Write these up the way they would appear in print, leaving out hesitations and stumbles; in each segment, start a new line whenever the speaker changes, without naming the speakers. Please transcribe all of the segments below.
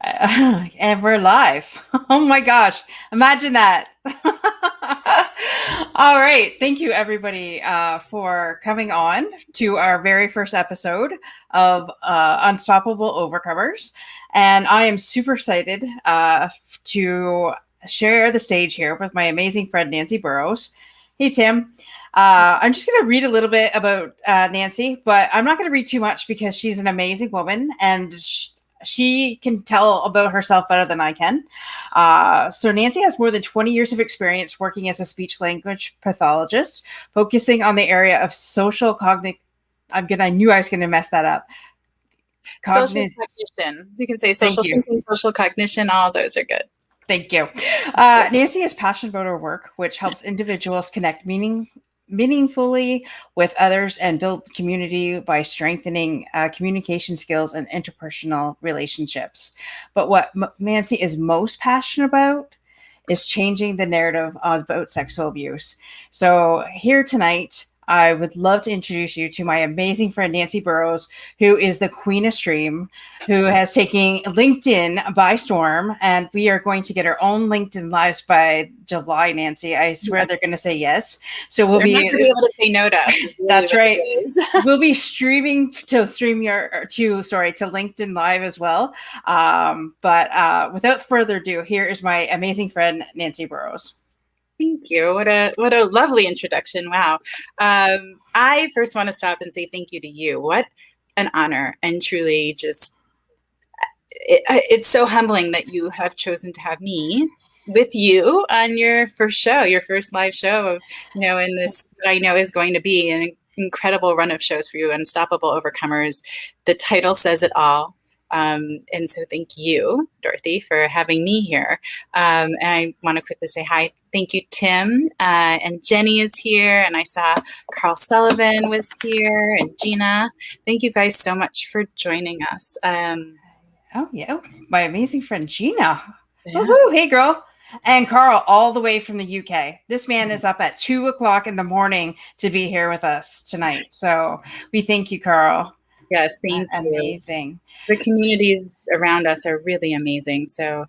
And we're live. Oh my gosh. Imagine that. All right. Thank you, everybody, for coming on to our very first episode of Unstoppable Overcomers. And I am super excited to share the stage here with my amazing friend, Nancy Burrows. Hey, Tim. I'm just going to read a little bit about Nancy, but I'm not going to read too much because she's an amazing woman and she can tell about herself better than I can. So Nancy has more than 20 years of experience working as a speech language pathologist, focusing on the area of social cognition. I knew I was going to mess that up.
Social cognition. You can say social thinking, social cognition. All those are good.
Thank you. Nancy is passionate about her work, which helps individuals connect meaningfully with others and build community by strengthening communication skills and interpersonal relationships. But what Nancy is most passionate about is changing the narrative about sexual abuse. So here tonight, I would love to introduce you to my amazing friend, Nancy Burrows, who is the queen of stream, who has taken LinkedIn by storm. And we are going to get our own LinkedIn lives by July, Nancy. I swear they're going to say yes. So we'll be
able to say no to us.
Really that's right. We'll be streaming to LinkedIn Live as well. But without further ado, here is my amazing friend, Nancy Burrows.
Thank you. What a lovely introduction. Wow. I first want to stop and say thank you to you. What an honor, and truly just it's so humbling that you have chosen to have me with you on your first show, your first live show of, in this, what I know is going to be an incredible run of shows for you, Unstoppable Overcomers. The title says it all. And so thank you, Dorothy, for having me here. And I want to quickly say hi. Thank you, Tim. And Jenny is here. And I saw Carl Sullivan was here and Gina. Thank you guys so much for joining us.
Oh, yeah. My amazing friend, Gina. Yes. Hey, girl. And Carl, all the way from the UK. This man is up at 2:00 in the morning to be here with us tonight. So we thank you, Carl.
Yes, thank you.
Amazing.
The communities around us are really amazing. So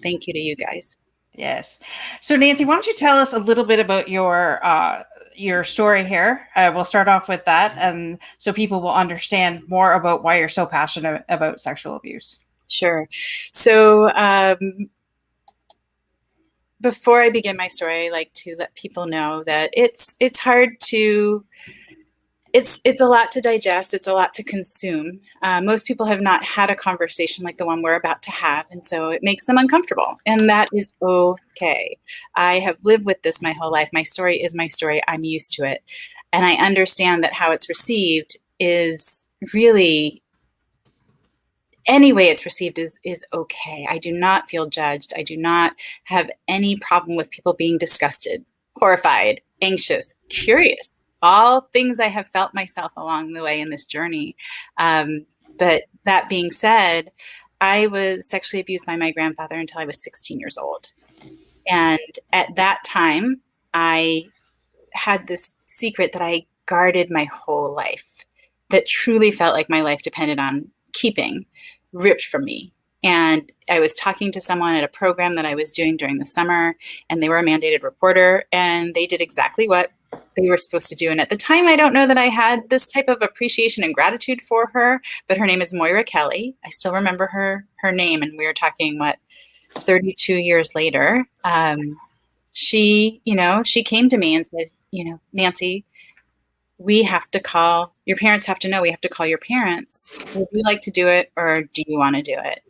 thank you to you guys.
Yes. So Nancy, why don't you tell us a little bit about your story here? We'll start off with that, and so people will understand more about why you're so passionate about sexual abuse.
Sure. So before I begin my story, I like to let people know that it's hard to. It's a lot to digest. It's a lot to consume. Most people have not had a conversation like the one we're about to have, and so it makes them uncomfortable, and that is okay. I have lived with this my whole life. My story is my story. I'm used to it, and I understand that how it's received is really, any way it's received is okay. I do not feel judged. I do not have any problem with people being disgusted, horrified, anxious, curious. All things I have felt myself along the way in this journey. But that being said, I was sexually abused by my grandfather until I was 16 years old. And at that time, I had this secret that I guarded my whole life, that truly felt like my life depended on keeping, ripped from me. And I was talking to someone at a program that I was doing during the summer, and they were a mandated reporter, and they did exactly what they were supposed to do. And at the time, I don't know that I had this type of appreciation and gratitude for her, but her name is Moira Kelly. I still remember her name. And we were talking, 32 years later. She came to me and said, Nancy, your parents have to know, we have to call your parents. Would you like to do it, or do you want to do it?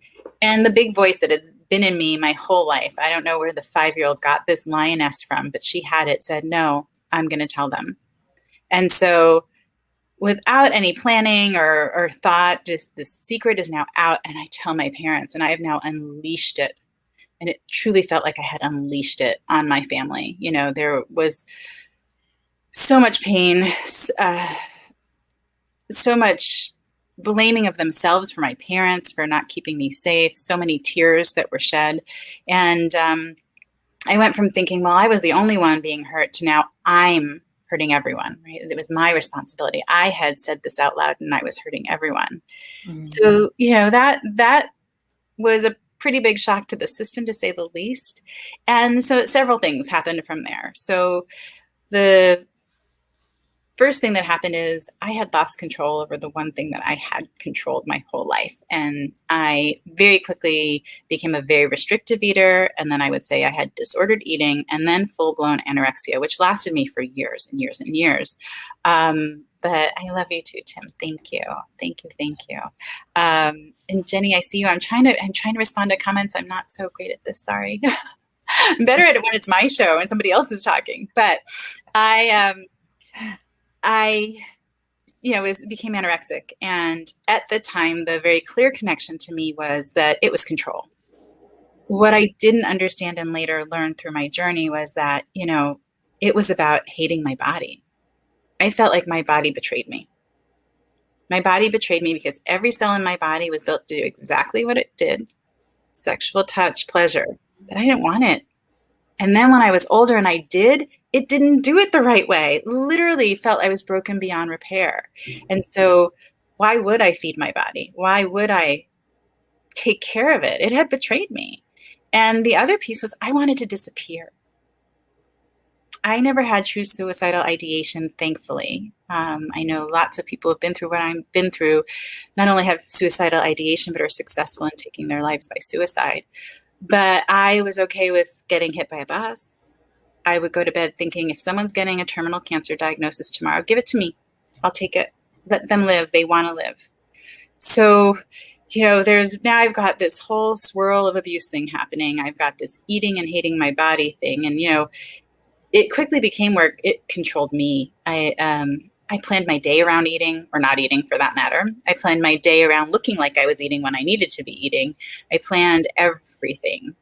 And the big voice that had been in me my whole life, I don't know where the 5-year-old got this lioness from, but she had it, said, no, I'm going to tell them. And so without any planning or thought, just the secret is now out, and I tell my parents, and I have now unleashed it. And it truly felt like I had unleashed it on my family. There was so much pain, so much blaming of themselves for my parents for not keeping me safe, so many tears that were shed. And I went from thinking, well, I was the only one being hurt, to now I'm hurting everyone, right? It was my responsibility. I had said this out loud and I was hurting everyone. Mm-hmm. So, that was a pretty big shock to the system, to say the least. And so several things happened from there. So the first thing that happened is I had lost control over the one thing that I had controlled my whole life. And I very quickly became a very restrictive eater. And then I would say I had disordered eating and then full-blown anorexia, which lasted me for years and years and years. But I love you too, Tim. Thank you. Thank you. Thank you. And Jenny, I see you. I'm trying to respond to comments. I'm not so great at this. Sorry. I'm better at it when it's my show and somebody else is talking. But I became anorexic. And at the time, the very clear connection to me was that it was control. What I didn't understand and later learned through my journey was that, it was about hating my body. I felt like my body betrayed me. My body betrayed me because every cell in my body was built to do exactly what it did, sexual touch, pleasure, but I didn't want it. And then when I was older and I did, it didn't do it the right way. Literally felt I was broken beyond repair. And so why would I feed my body? Why would I take care of it? It had betrayed me. And the other piece was I wanted to disappear. I never had true suicidal ideation, thankfully. I know lots of people have been through what I've been through, not only have suicidal ideation, but are successful in taking their lives by suicide. But I was okay with getting hit by a bus. I would go to bed thinking, if someone's getting a terminal cancer diagnosis tomorrow, give it to me. I'll take it. Let them live. They want to live. So, now I've got this whole swirl of abuse thing happening. I've got this eating and hating my body thing. And, it quickly became where it controlled me. I planned my day around eating, or not eating for that matter. I planned my day around looking like I was eating when I needed to be eating. I planned everything,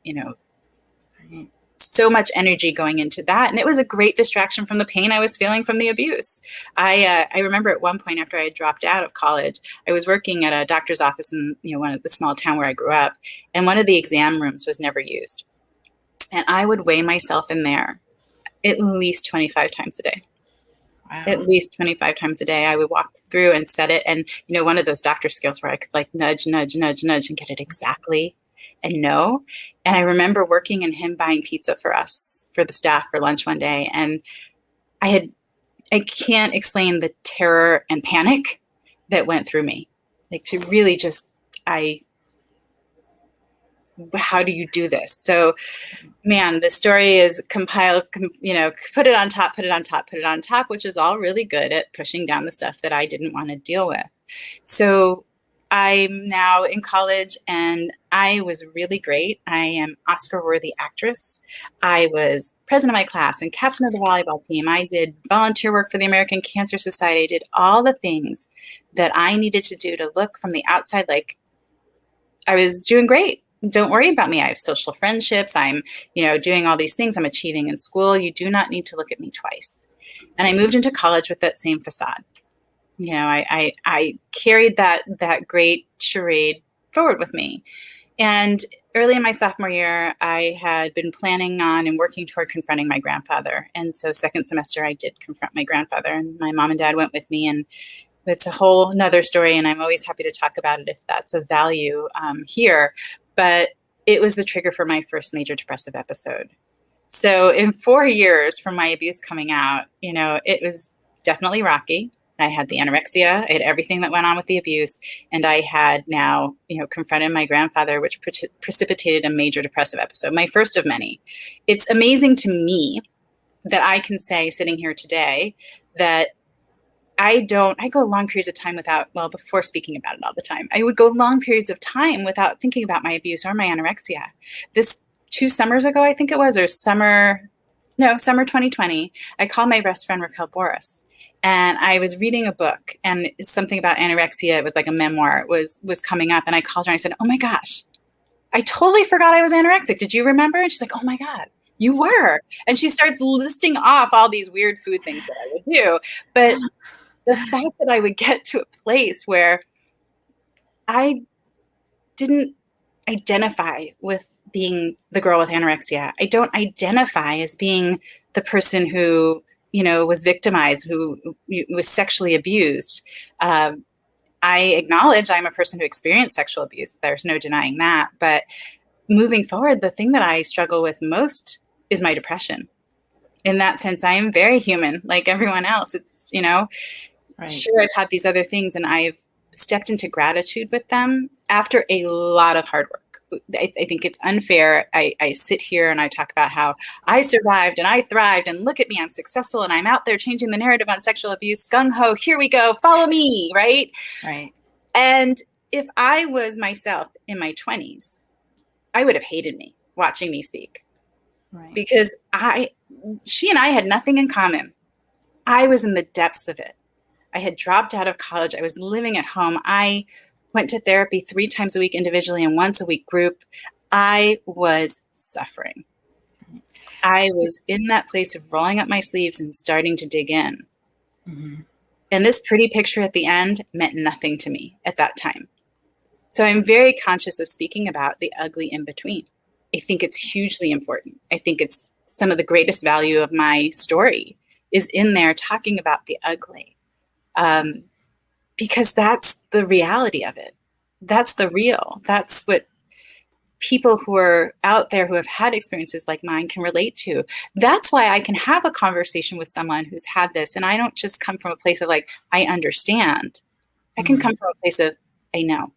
so much energy going into that. And it was a great distraction from the pain I was feeling from the abuse. I remember at one point after I had dropped out of college, I was working at a doctor's office in, one of the small town where I grew up. And one of the exam rooms was never used. And I would weigh myself in there at least 25 times a day. Wow. At least 25 times a day. I would walk through and set it. And, one of those doctor skills where I could nudge, nudge, nudge, nudge and get it exactly and know. And I remember working and him buying pizza for us, for the staff for lunch one day. And I can't explain the terror and panic that went through me. To really just, how do you do this? So, man, the story is compiled, put it on top, put it on top, put it on top, which is all really good at pushing down the stuff that I didn't want to deal with. So I'm now in college and I was really great. I am Oscar-worthy actress. I was president of my class and captain of the volleyball team. I did volunteer work for the American Cancer Society. I did all the things that I needed to do to look from the outside like I was doing great. Don't worry about me. I have social friendships. I'm, doing all these things. I'm achieving in school. You do not need to look at me twice. And I moved into college with that same facade. I carried that great charade forward with me. And early in my sophomore year, I had been planning on and working toward confronting my grandfather. And so second semester, I did confront my grandfather, and my mom and dad went with me. And it's a whole nother story, and I'm always happy to talk about it if that's of value here. But it was the trigger for my first major depressive episode. So in 4 years from my abuse coming out, it was definitely rocky. I had the anorexia, I had everything that went on with the abuse, and I had now, confronted my grandfather, which precipitated a major depressive episode, my first of many. It's amazing to me that I can say, sitting here today, that I go long periods of time before speaking about it all the time, I would go long periods of time without thinking about my abuse or my anorexia. This 2 summers ago, I think it was, or summer 2020, I called my best friend, Raquel Boris, and I was reading a book, and something about anorexia, it was like a memoir, was coming up, and I called her and I said, oh my gosh, I totally forgot I was anorexic. Did you remember? And she's like, oh my God, you were. And she starts listing off all these weird food things that I would do. But the fact that I would get to a place where I didn't identify with being the girl with anorexia. I don't identify as being the person who, was victimized, who was sexually abused. I acknowledge I'm a person who experienced sexual abuse. There's no denying that. But moving forward, the thing that I struggle with most is my depression. In that sense, I am very human, like everyone else. It's,
Right.
sure, I've had these other things and I've stepped into gratitude with them after a lot of hard work. I think it's unfair. I sit here and I talk about how I survived and I thrived and look at me, I'm successful and I'm out there changing the narrative on sexual abuse. Gung ho, here we go, follow me, right?
Right.
And if I was myself in my 20s, I would have hated me watching me speak.
Right.
Because she and I had nothing in common. I was in the depths of it. I had dropped out of college. I was living at home. I went to therapy 3 times a week individually and once a week group. I was suffering. I was in that place of rolling up my sleeves and starting to dig in.
Mm-hmm.
And this pretty picture at the end meant nothing to me at that time. So I'm very conscious of speaking about the ugly in between. I think it's hugely important. I think it's some of the greatest value of my story is in there talking about the ugly. Because that's the reality of it. That's the real. That's what people who are out there who have had experiences like mine can relate to. That's why I can have a conversation with someone who's had this. And I don't just come from a place of like, I understand. I can come from a place of, I know.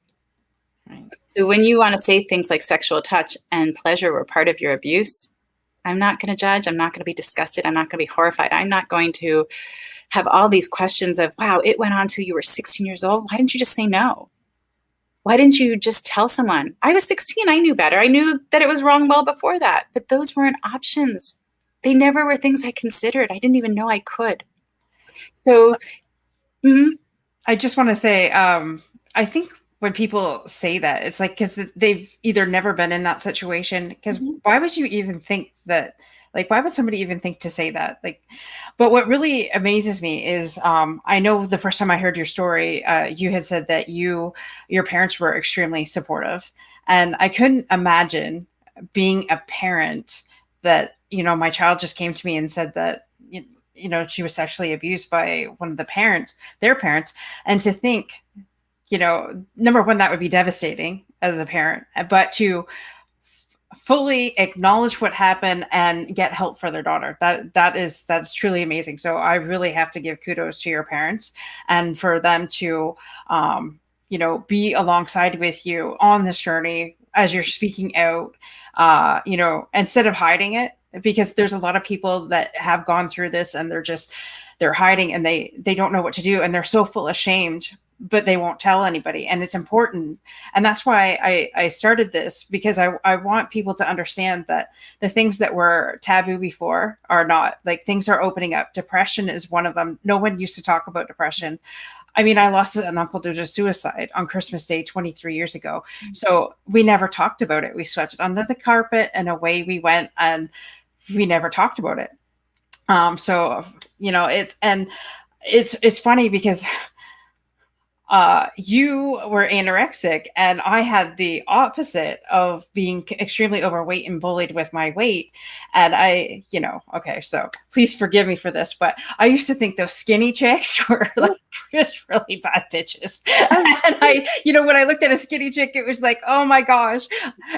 Right.
So when you want to say things like sexual touch and pleasure were part of your abuse, I'm not going to judge. I'm not going to be disgusted. I'm not going to be horrified. I'm not going to have all these questions of, wow, it went on till you were 16 years old. Why didn't you just say no? Why didn't you just tell someone? I was 16. I knew better. I knew that it was wrong well before that, but those weren't options. They never were things I considered. I didn't even know I could. So
I just want to say, I think when people say that, it's like, because they've either never been in that situation, because why would you even think that, like, why would somebody even think to say that? Like, but what really amazes me is, I know the first time I heard your story, you had said that your parents were extremely supportive, and I couldn't imagine being a parent that, my child just came to me and said that, she was sexually abused by one of their parents, and to think, number one, that would be devastating as a parent, but to fully acknowledge what happened and get help for their daughter, that is truly amazing. So I really have to give kudos to your parents, and for them to be alongside with you on this journey as you're speaking out, instead of hiding it, because there's a lot of people that have gone through this and they're hiding, and they don't know what to do, and they're so full of shame, but they won't tell anybody. And it's important. And that's why I started this, because I want people to understand that the things that were taboo before are not, like, things are opening up. Depression is one of them. No one used to talk about depression. I mean, I lost an uncle due to suicide on Christmas Day 23 years ago. So we never talked about it. We swept it under the carpet and away we went, and we never talked about it. It's funny because you were anorexic, and I had the opposite of being extremely overweight and bullied with my weight. And okay, so please forgive me for this, but I used to think those skinny chicks were like just really bad bitches. And when I looked at a skinny chick, it was like, oh my gosh.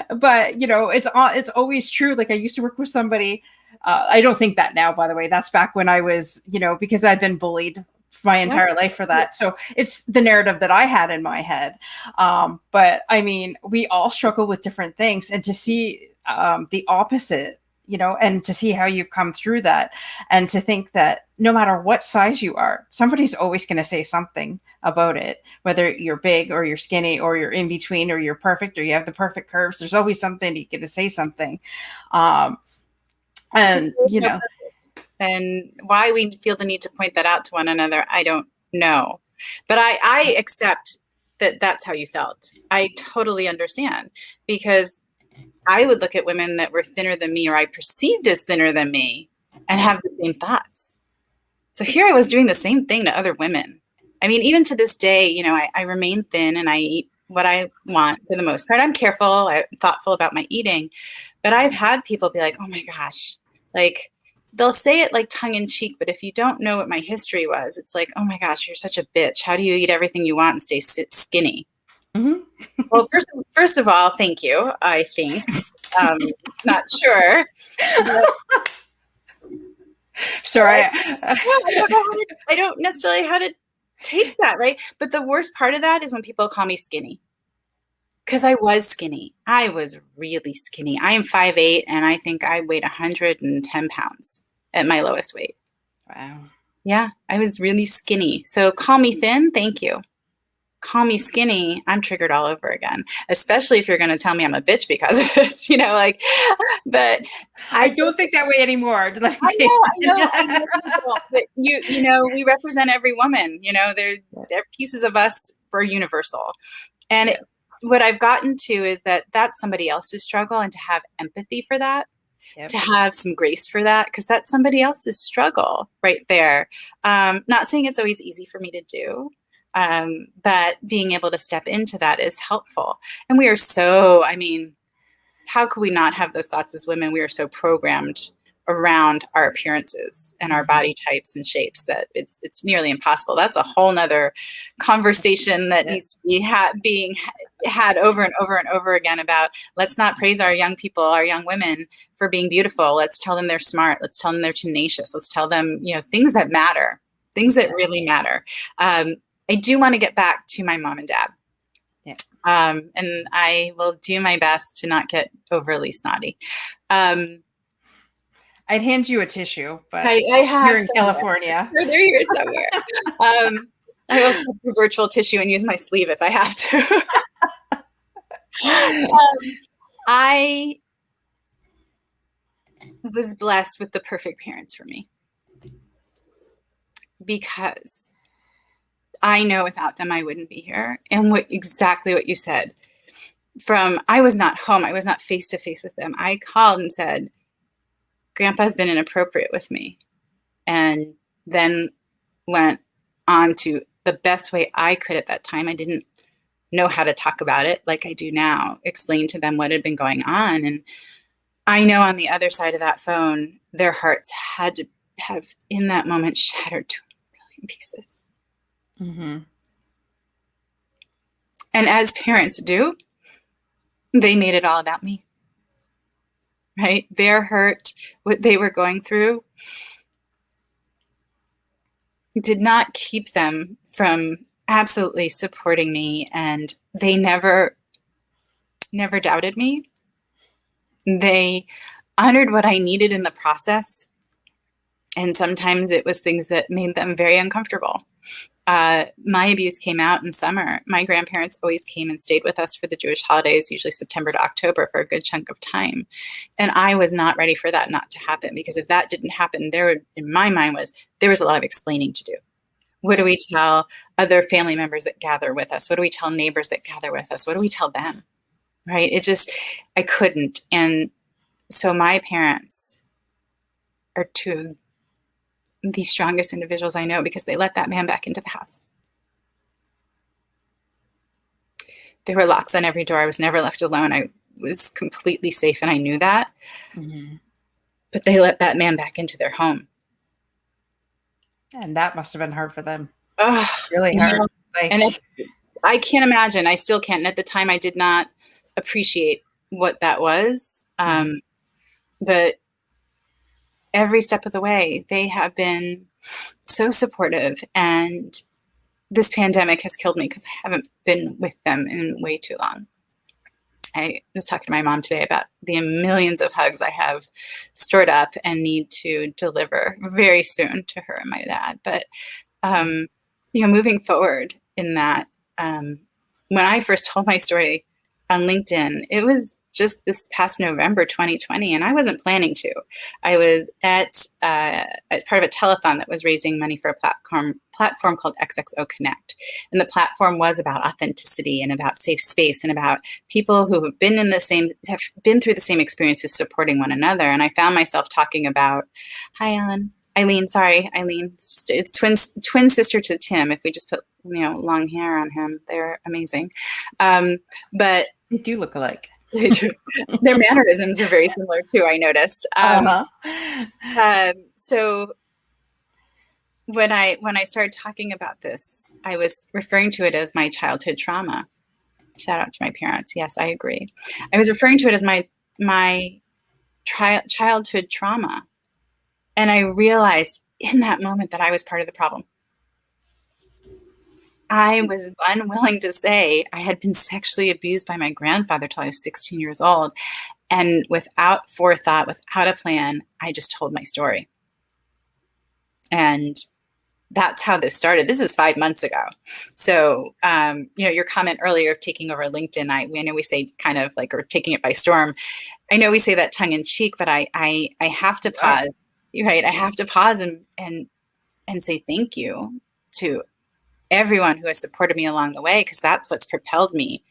But it's always true. Like, I used to work with somebody. I don't think that now, by the way. That's back when I was, because I've been bullied my entire life for that. So it's the narrative that I had in my head. But I mean, we all struggle with different things, and to see the opposite, and to see how you've come through that, and to think that no matter what size you are, somebody's always going to say something about it, whether you're big or you're skinny or you're in between or you're perfect or you have the perfect curves. There's always something you get to say something. And
and why we feel the need to point that out to one another, I don't know. But I accept that that's how you felt. I totally understand, because I would look at women that were thinner than me, or I perceived as thinner than me, and have the same thoughts. So here I was doing the same thing to other women. I mean, even to this day, I remain thin and I eat what I want for the most part. I'm careful, I'm thoughtful about my eating, but I've had people be like, oh my gosh, like, they'll say it like tongue in cheek, but if you don't know what my history was, it's like, oh my gosh, you're such a bitch. How do you eat everything you want and stay skinny?
Mm-hmm.
Well, first of all, thank you. I think, not sure. But,
Sorry.
I don't necessarily how to take that, right? But the worst part of that is when people call me skinny. Because I was skinny. I was really skinny. I am 5'8", and I think I weighed 110 pounds at my lowest weight.
Wow.
Yeah, I was really skinny. So call me thin, thank you. Call me skinny, I'm triggered all over again, especially if you're going to tell me I'm a bitch because of it, like, but
I don't think that way anymore.
I know, but we represent every woman, they're pieces of us for universal. And what I've gotten to is that that's somebody else's struggle, and to have empathy for that, to have some grace for that, because that's somebody else's struggle right there. Not saying it's always easy for me to do. But being able to step into that is helpful. And we are how could we not have those thoughts as women? We are so programmed around our appearances and our body types and shapes that it's nearly impossible. That's a whole nother conversation that needs to be being had over and over and over again about, let's not praise our young people, our young women for being beautiful. Let's tell them they're smart. Let's tell them they're tenacious. Let's tell them, things that matter, things that really matter. I do want to get back to my mom and dad.
Yeah.
And I will do my best to not get overly snotty.
I'd hand you a tissue, but
I have
you're in California.
They're here somewhere. I also have a virtual tissue and use my sleeve if I have to. I was blessed with the perfect parents for me, because I know without them, I wouldn't be here. And exactly what you said, I was not home. I was not face to face with them. I called and said, Grandpa's been inappropriate with me. And then went on to the best way I could at that time. I didn't know how to talk about it like I do now, explain to them what had been going on. And I know on the other side of that phone, their hearts had to have in that moment shattered to a million pieces.
Mm-hmm.
And as parents do, they made it all about me, right? Their hurt, what they were going through, did not keep them from absolutely supporting me. And they never doubted me. They honored what I needed in the process. And sometimes it was things that made them very uncomfortable. My abuse came out in summer. My grandparents always came and stayed with us for the Jewish holidays, usually September to October, for a good chunk of time. And I was not ready for that not to happen, because if that didn't happen, in my mind there was a lot of explaining to do. What do we tell other family members that gather with us? What do we tell neighbors that gather with us? What do we tell them? Right? I couldn't. And so my parents are two the strongest individuals I know, because they let that man back into the house. There were locks on every door. I was never left alone. I was completely safe, and I knew that. Mm-hmm. But they let that man back into their home.
And that must have been hard for them.
Oh,
really hard.
I can't imagine. I still can't. And at the time, I did not appreciate what that was. But every step of the way, they have been so supportive. And this pandemic has killed me because I haven't been with them in way too long. I was talking to my mom today about the millions of hugs I have stored up and need to deliver very soon to her and my dad. But, moving forward in that, when I first told my story on LinkedIn, it was just this past November 2020, and I wasn't planning to. I was as part of a telethon that was raising money for a platform called XXO Connect. And the platform was about authenticity and about safe space and about people who have been through the same experiences supporting one another. And I found myself talking about, hi, Eileen. Sorry, Eileen. It's twin sister to Tim. If we just put, long hair on him, they're amazing. But
they do look alike.
They do. Their mannerisms are very similar too, I noticed.
Uh-huh.
So when I started talking about this, I was referring to it as my childhood trauma. Shout out to my parents. Yes, I agree. I was referring to it as my childhood trauma. And I realized in that moment that I was part of the problem. I was unwilling to say I had been sexually abused by my grandfather till I was 16 years old. And without forethought, without a plan, I just told my story. And that's how this started. This is 5 months ago. So, your comment earlier of taking over LinkedIn, I know we say kind of like, or taking it by storm. I know we say that tongue in cheek, but I have to pause, right? I have to pause and say thank you to everyone who has supported me along the way, because that's what's propelled me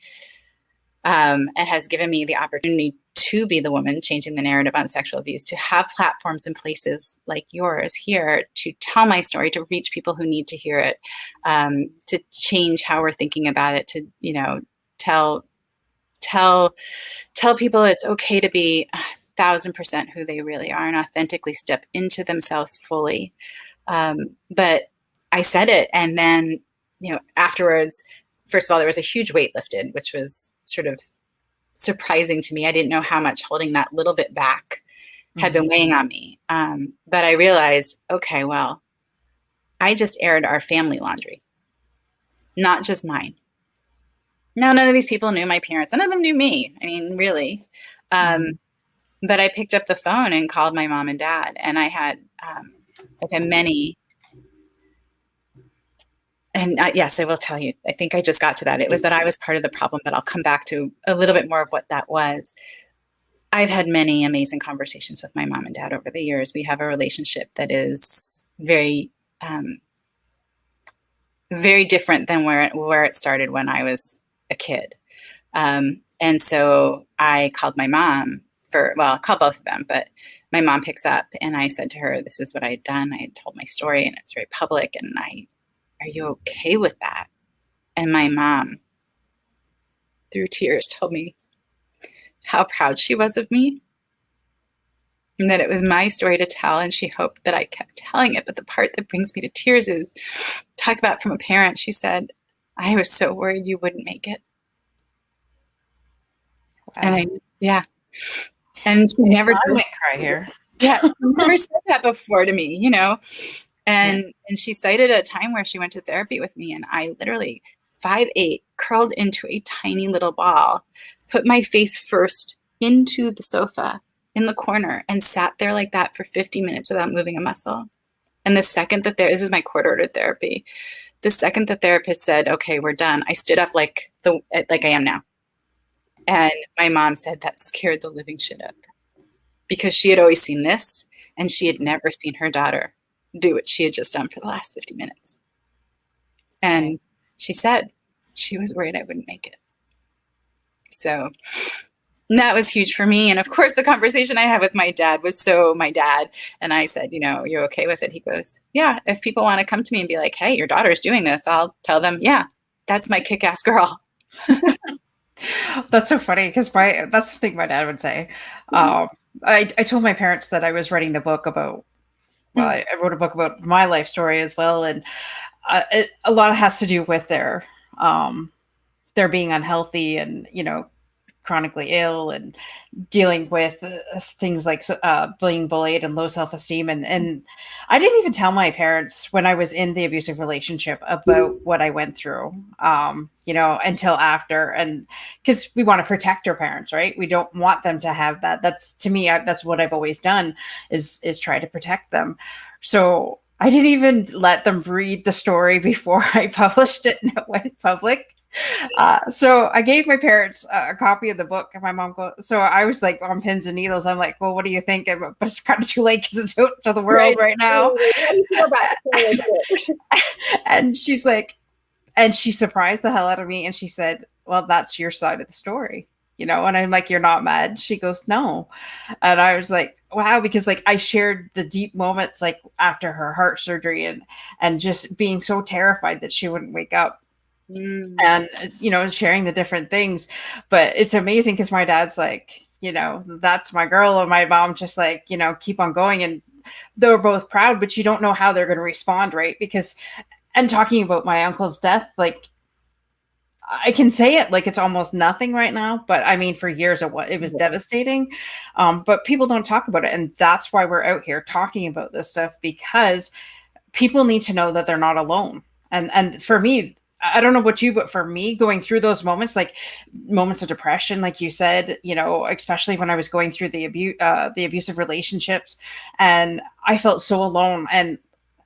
and has given me the opportunity to be the woman changing the narrative on sexual abuse, to have platforms and places like yours here to tell my story, to reach people who need to hear it, to change how we're thinking about it, to, tell people it's okay to be 1,000% who they really are and authentically step into themselves fully. But I said it, and then, afterwards, first of all, there was a huge weight lifted, which was sort of surprising to me. I didn't know how much holding that little bit back had been weighing on me. But I realized, okay, well, I just aired our family laundry, not just mine. Now, none of these people knew my parents. None of them knew me. I mean, really. But I picked up the phone and called my mom and dad, and I've had many. And yes, I will tell you, I think I just got to that. It was that I was part of the problem, but I'll come back to a little bit more of what that was. I've had many amazing conversations with my mom and dad over the years. We have a relationship that is very, very different than where it started when I was a kid. And so I called my mom I called both of them, but my mom picks up, and I said to her, this is what I had done. I had told my story, and it's very public, and are you okay with that? And my mom, through tears, told me how proud she was of me and that it was my story to tell, and she hoped that I kept telling it. But the part that brings me to tears is, talk about from a parent. She said, I was so worried you wouldn't make it. Wow. And she never
I might cry here.
Yeah, she never said that before to me, And she cited a time where she went to therapy with me, and I literally 5'8", curled into a tiny little ball, put my face first into the sofa in the corner, and sat there like that for 50 minutes without moving a muscle. And the second that this is my court-ordered therapy, the second the therapist said, okay, we're done, I stood up like I am now. And my mom said that scared the living shit out of her, because she had always seen this, and she had never seen her daughter do what she had just done for the last 50 minutes. And she said she was worried I wouldn't make it. So that was huge for me. And of course, the conversation I had with my dad was my dad. And I said, you're okay with it? He goes, yeah, if people want to come to me and be like, hey, your daughter's doing this, I'll tell them, yeah, that's my kick-ass girl.
That's so funny, because that's something my dad would say. I told my parents that I was writing the book about, I wrote a book about my life story as well. And a lot has to do with their being unhealthy and, chronically ill and dealing with things like being bullied and low self-esteem. And I didn't even tell my parents when I was in the abusive relationship about what I went through, until after. And because we want to protect our parents, right? We don't want them to have that. That's, to me, that's what I've always done is try to protect them. So I didn't even let them read the story before I published it and it went public. So I gave my parents a copy of the book, and my mom so I was like on pins and needles. I'm like, well, what do you think? But it's kind of too late because it's out to the world right now. And she's like, and she surprised the hell out of me. And she said, well, that's your side of the story, And I'm like, you're not mad? She goes, no. And I was like, wow, because I shared the deep moments after her heart surgery and just being so terrified that she wouldn't wake up. and, sharing the different things. But it's amazing because my dad's like, that's my girl. And my mom just like, keep on going. And they're both proud, but you don't know how they're going to respond, right? Because, and talking about my uncle's death, like, I can say it like it's almost nothing right now, but I mean, for years it was devastating. But people don't talk about it. And that's why we're out here talking about this stuff, because people need to know that they're not alone. And for me, I don't know about you, but for me, going through those moments, like moments of depression, like you said, especially when I was going through the abusive relationships, and I felt so alone. And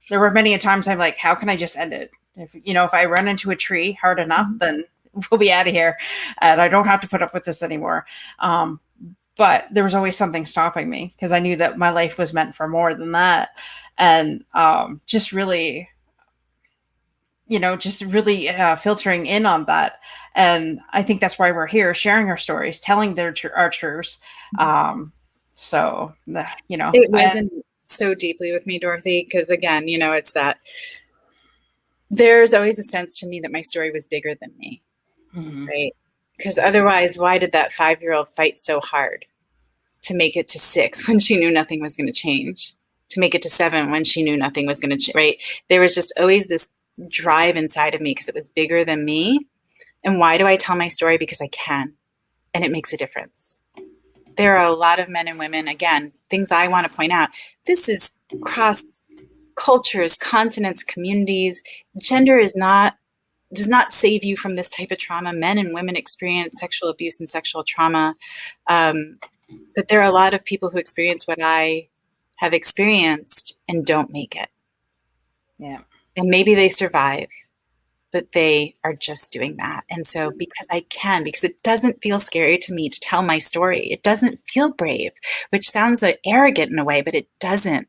there were many times I'm like, how can I just end it? If I run into a tree hard enough, then we'll be out of here, and I don't have to put up with this anymore. But there was always something stopping me, because I knew that my life was meant for more than that. And just really filtering in on that. And I think that's why we're here, sharing our stories, telling our truths.
It resonates so deeply with me, Dorothy, because again, it's that there's always a sense to me that my story was bigger than me, right? Because otherwise, why did that 5-year-old fight so hard to make it to 6 when she knew nothing was going to change, to make it to 7 when she knew nothing was going to change, right? There was just always this drive inside of me because it was bigger than me. And why do I tell my story? Because I can, and it makes a difference. There are a lot of men and women, again, things I want to point out. This is across cultures, continents, communities. Gender does not save you from this type of trauma. Men and women experience sexual abuse and sexual trauma. But there are a lot of people who experience what I have experienced and don't make it.
Yeah.
And maybe they survive, but they are just doing that. And so because it doesn't feel scary to me to tell my story. It doesn't feel brave, which sounds arrogant in a way, but it doesn't.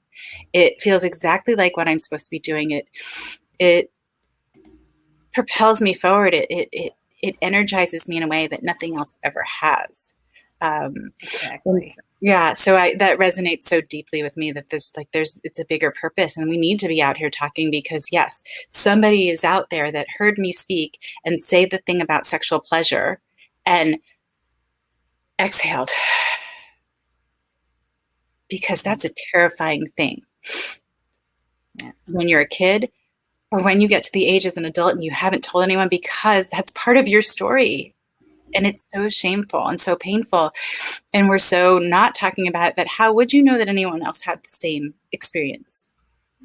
It feels exactly like what I'm supposed to be doing. It propels me forward. It energizes me in a way that nothing else ever has.
Exactly.
Yeah. So that resonates so deeply with me that it's a bigger purpose, and we need to be out here talking, because yes, somebody is out there that heard me speak and say the thing about sexual pleasure and exhaled, because that's a terrifying thing. Yeah. When you're a kid, or when you get to the age as an adult and you haven't told anyone, because that's part of your story. And it's so shameful and so painful. And we're so not talking about that. How would you know that anyone else had the same experience?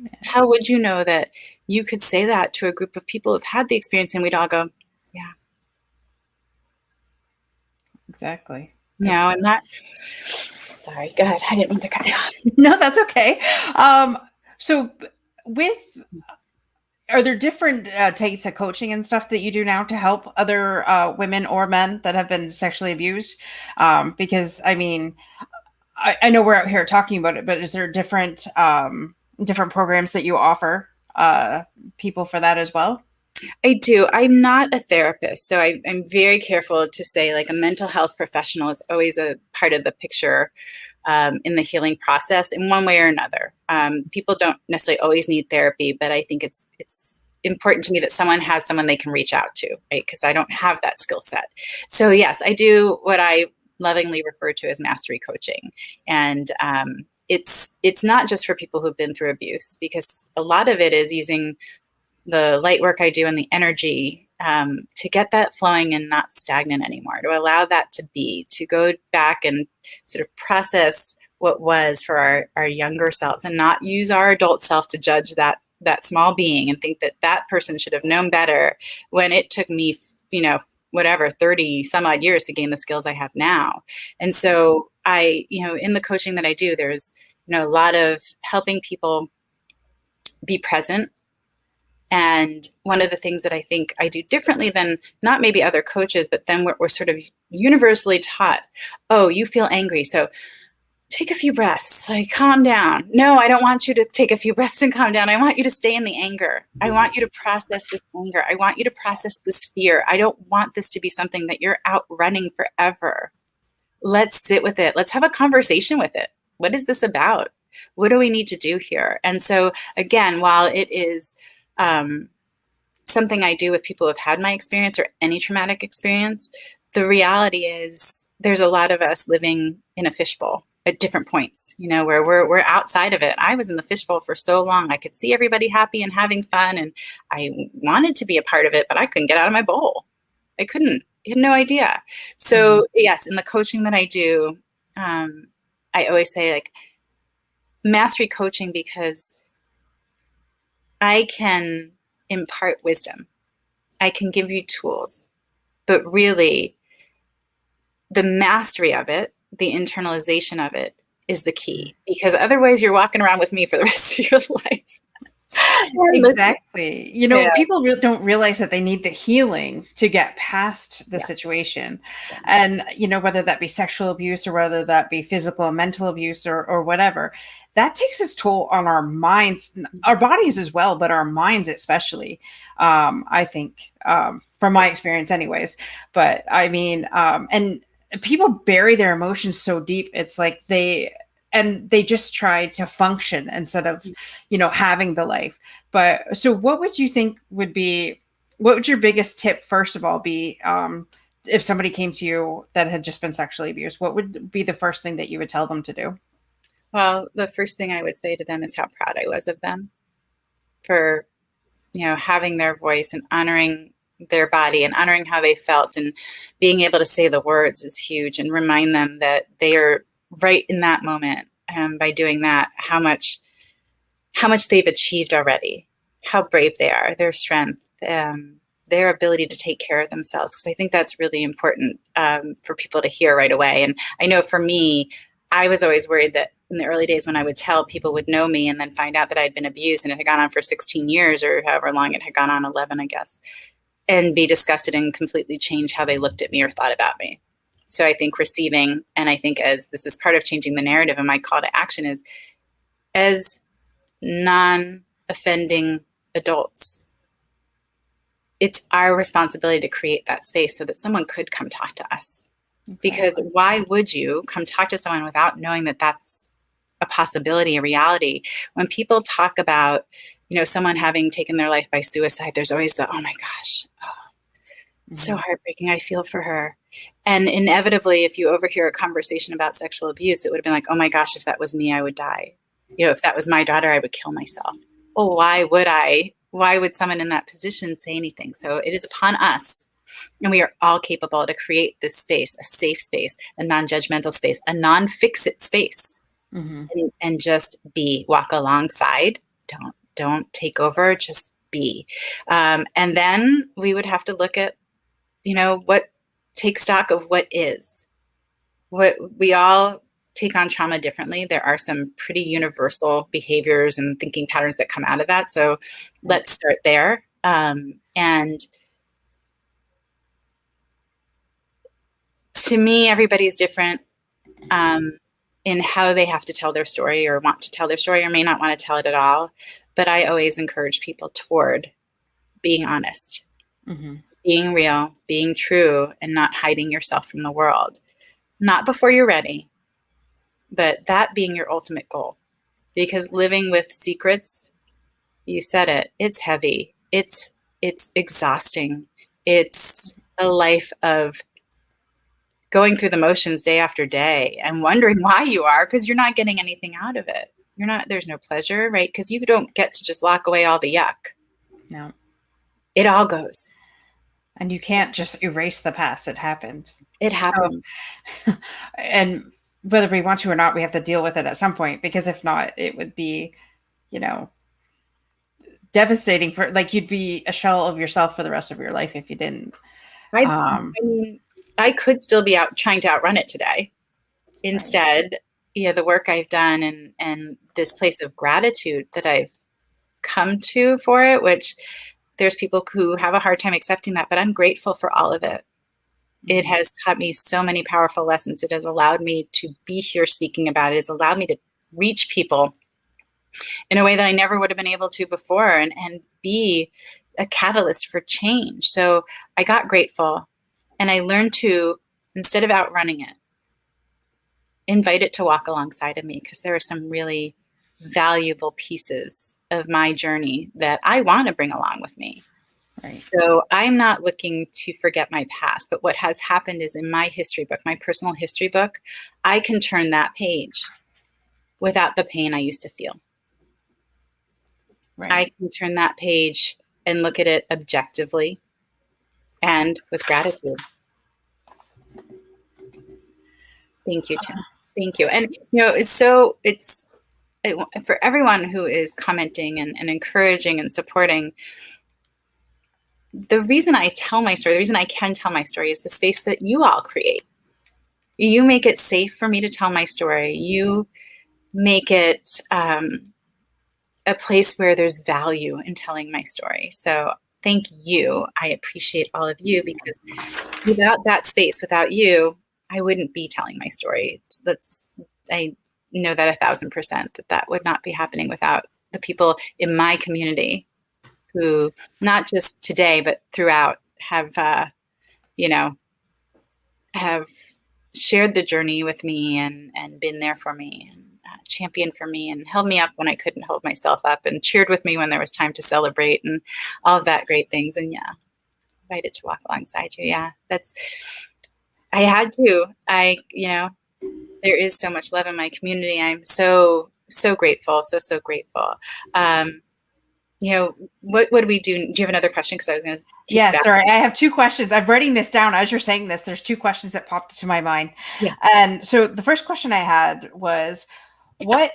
Yeah. How would you know that you could say that to a group of people who've had the experience, and we'd all go, yeah.
Exactly.
And that, sorry, go ahead. I didn't mean to cut you off.
No, that's okay. So are there different types of coaching and stuff that you do now to help other women or men that have been sexually abused? Because I mean, I know we're out here talking about it, but is there different programs that you offer people for that as well?
I do. I'm not a therapist, so I'm very careful to say, like, a mental health professional is always a part of the picture in the healing process in one way or another. People don't necessarily always need therapy, but I think it's important to me that someone has someone they can reach out to, right? Because I don't have that skill set. So yes, I do what I lovingly refer to as mastery coaching. And it's not just for people who've been through abuse, because a lot of it is using the light work I do and the energy to get that flowing and not stagnant anymore, to allow that to be, to go back and sort of process what was for our younger selves, and not use our adult self to judge that small being and think that person should have known better, when it took me, 30 some odd years to gain the skills I have now. And so in the coaching that I do, there's, a lot of helping people be present. And one of the things that I think I do differently than not maybe other coaches, but then we're sort of universally taught, oh, you feel angry, so take a few breaths, like calm down. No, I don't want you to take a few breaths and calm down. I want you to stay in the anger. I want you to process this anger. I want you to process this fear. I don't want this to be something that you're out running forever. Let's sit with it. Let's have a conversation with it. What is this about? What do we need to do here? And so again, while it is something I do with people who have had my experience or any traumatic experience, the reality is there's a lot of us living in a fishbowl at different points, where we're outside of it. I was in the fishbowl for so long. I could see everybody happy and having fun, and I wanted to be a part of it, but I couldn't get out of my bowl. I couldn't. I had no idea. So yes, in the coaching that I do, I always say, like, mastery coaching, because I can impart wisdom. I can give you tools, but really the mastery of it, the internalization of it, is the key, because otherwise you're walking around with me for the rest of your life.
Exactly. People don't realize that they need the healing to get past the situation.
Yeah.
And, whether that be sexual abuse or whether that be physical and mental abuse or whatever, that takes its toll on our minds, our bodies as well, but our minds especially, I think, from my experience anyways. But I mean, and people bury their emotions so deep. It's like they just try to function instead of, having the life. But so what would you think what would your biggest tip, first of all, be, if somebody came to you that had just been sexually abused? What would be the first thing that you would tell them to do?
Well, the first thing I would say to them is how proud I was of them for, having their voice and honoring their body and honoring how they felt, and being able to say the words is huge, and remind them that they are right in that moment. By doing that, how much they've achieved already, how brave they are, their strength, their ability to take care of themselves. Because I think that's really important for people to hear right away. And I know for me, I was always worried that in the early days when I would tell, people would know me and then find out that I'd been abused and it had gone on for 16 years or however long it had gone on, 11, I guess, and be disgusted and completely change how they looked at me or thought about me. So I think receiving, and I think as this is part of changing the narrative, and my call to action is, as non-offending adults, it's our responsibility to create that space so that someone could come talk to us. Exactly. Because why would you come talk to someone without knowing that that's a possibility, a reality? When people talk about, someone having taken their life by suicide, there's always the, oh my gosh, so heartbreaking. I feel for her. And inevitably, if you overhear a conversation about sexual abuse, it would have been like, oh my gosh, if that was me, I would die. If that was my daughter, I would kill myself. Well, why would I? Why would someone in that position say anything? So it is upon us, and we are all capable to create this space, a safe space, a non-judgmental space, a non-fix-it space, and just be, walk alongside. Don't take over, just be. And then we would have to look at, take stock of what is. What we all take on trauma differently. There are some pretty universal behaviors and thinking patterns that come out of that. So let's start there. And to me, everybody's different in how they have to tell their story or want to tell their story or may not want to tell it at all. But I always encourage people toward being honest, being real, being true, and not hiding yourself from the world. Not before you're ready, but that being your ultimate goal. Because living with secrets, you said it, it's heavy. It's exhausting. It's a life of going through the motions day after day and wondering why you are, because you're not getting anything out of it. There's no pleasure, right? Because you don't get to just lock away all the yuck.
No.
It all goes.
And you can't just erase the past. It happened.
It happened.
So, and whether we want to or not, we have to deal with it at some point, because if not, it would be, devastating you'd be a shell of yourself for the rest of your life if you didn't.
I mean, I could still be out trying to outrun it today. Instead, the work I've done and this place of gratitude that I've come to for it, which there's people who have a hard time accepting that, but I'm grateful for all of it. It has taught me so many powerful lessons. It has allowed me to be here speaking about it. It has allowed me to reach people in a way that I never would have been able to before and be a catalyst for change. So I got grateful, and I learned to, instead of outrunning it, invite it to walk alongside of me, because there are some really valuable pieces of my journey that I want to bring along with me.
Right.
So I'm not looking to forget my past, but what has happened is in my history book, my personal history book, I can turn that page without the pain I used to feel.
Right.
I can turn that page and look at it objectively and with gratitude. Thank you, Tim. Thank you. And, for everyone who is commenting and encouraging and supporting, the reason I tell my story, the reason I can tell my story is the space that you all create. You make it safe for me to tell my story. You make it a place where there's value in telling my story. So thank you. I appreciate all of you, because without that space, without you, I wouldn't be telling my story. I know that 1,000% that would not be happening without the people in my community who, not just today, but throughout, have shared the journey with me and been there for me, and championed for me and held me up when I couldn't hold myself up, and cheered with me when there was time to celebrate, and all of that great things. And invited to walk alongside you. Yeah, I had to. There is so much love in my community. I'm so grateful, so grateful. What do we do? Do you have another question? Because I was going to.
Yeah, sorry. I have two questions. I'm writing this down as you're saying this. There's two questions that popped into my mind.
Yeah.
And so the first question I had was, what,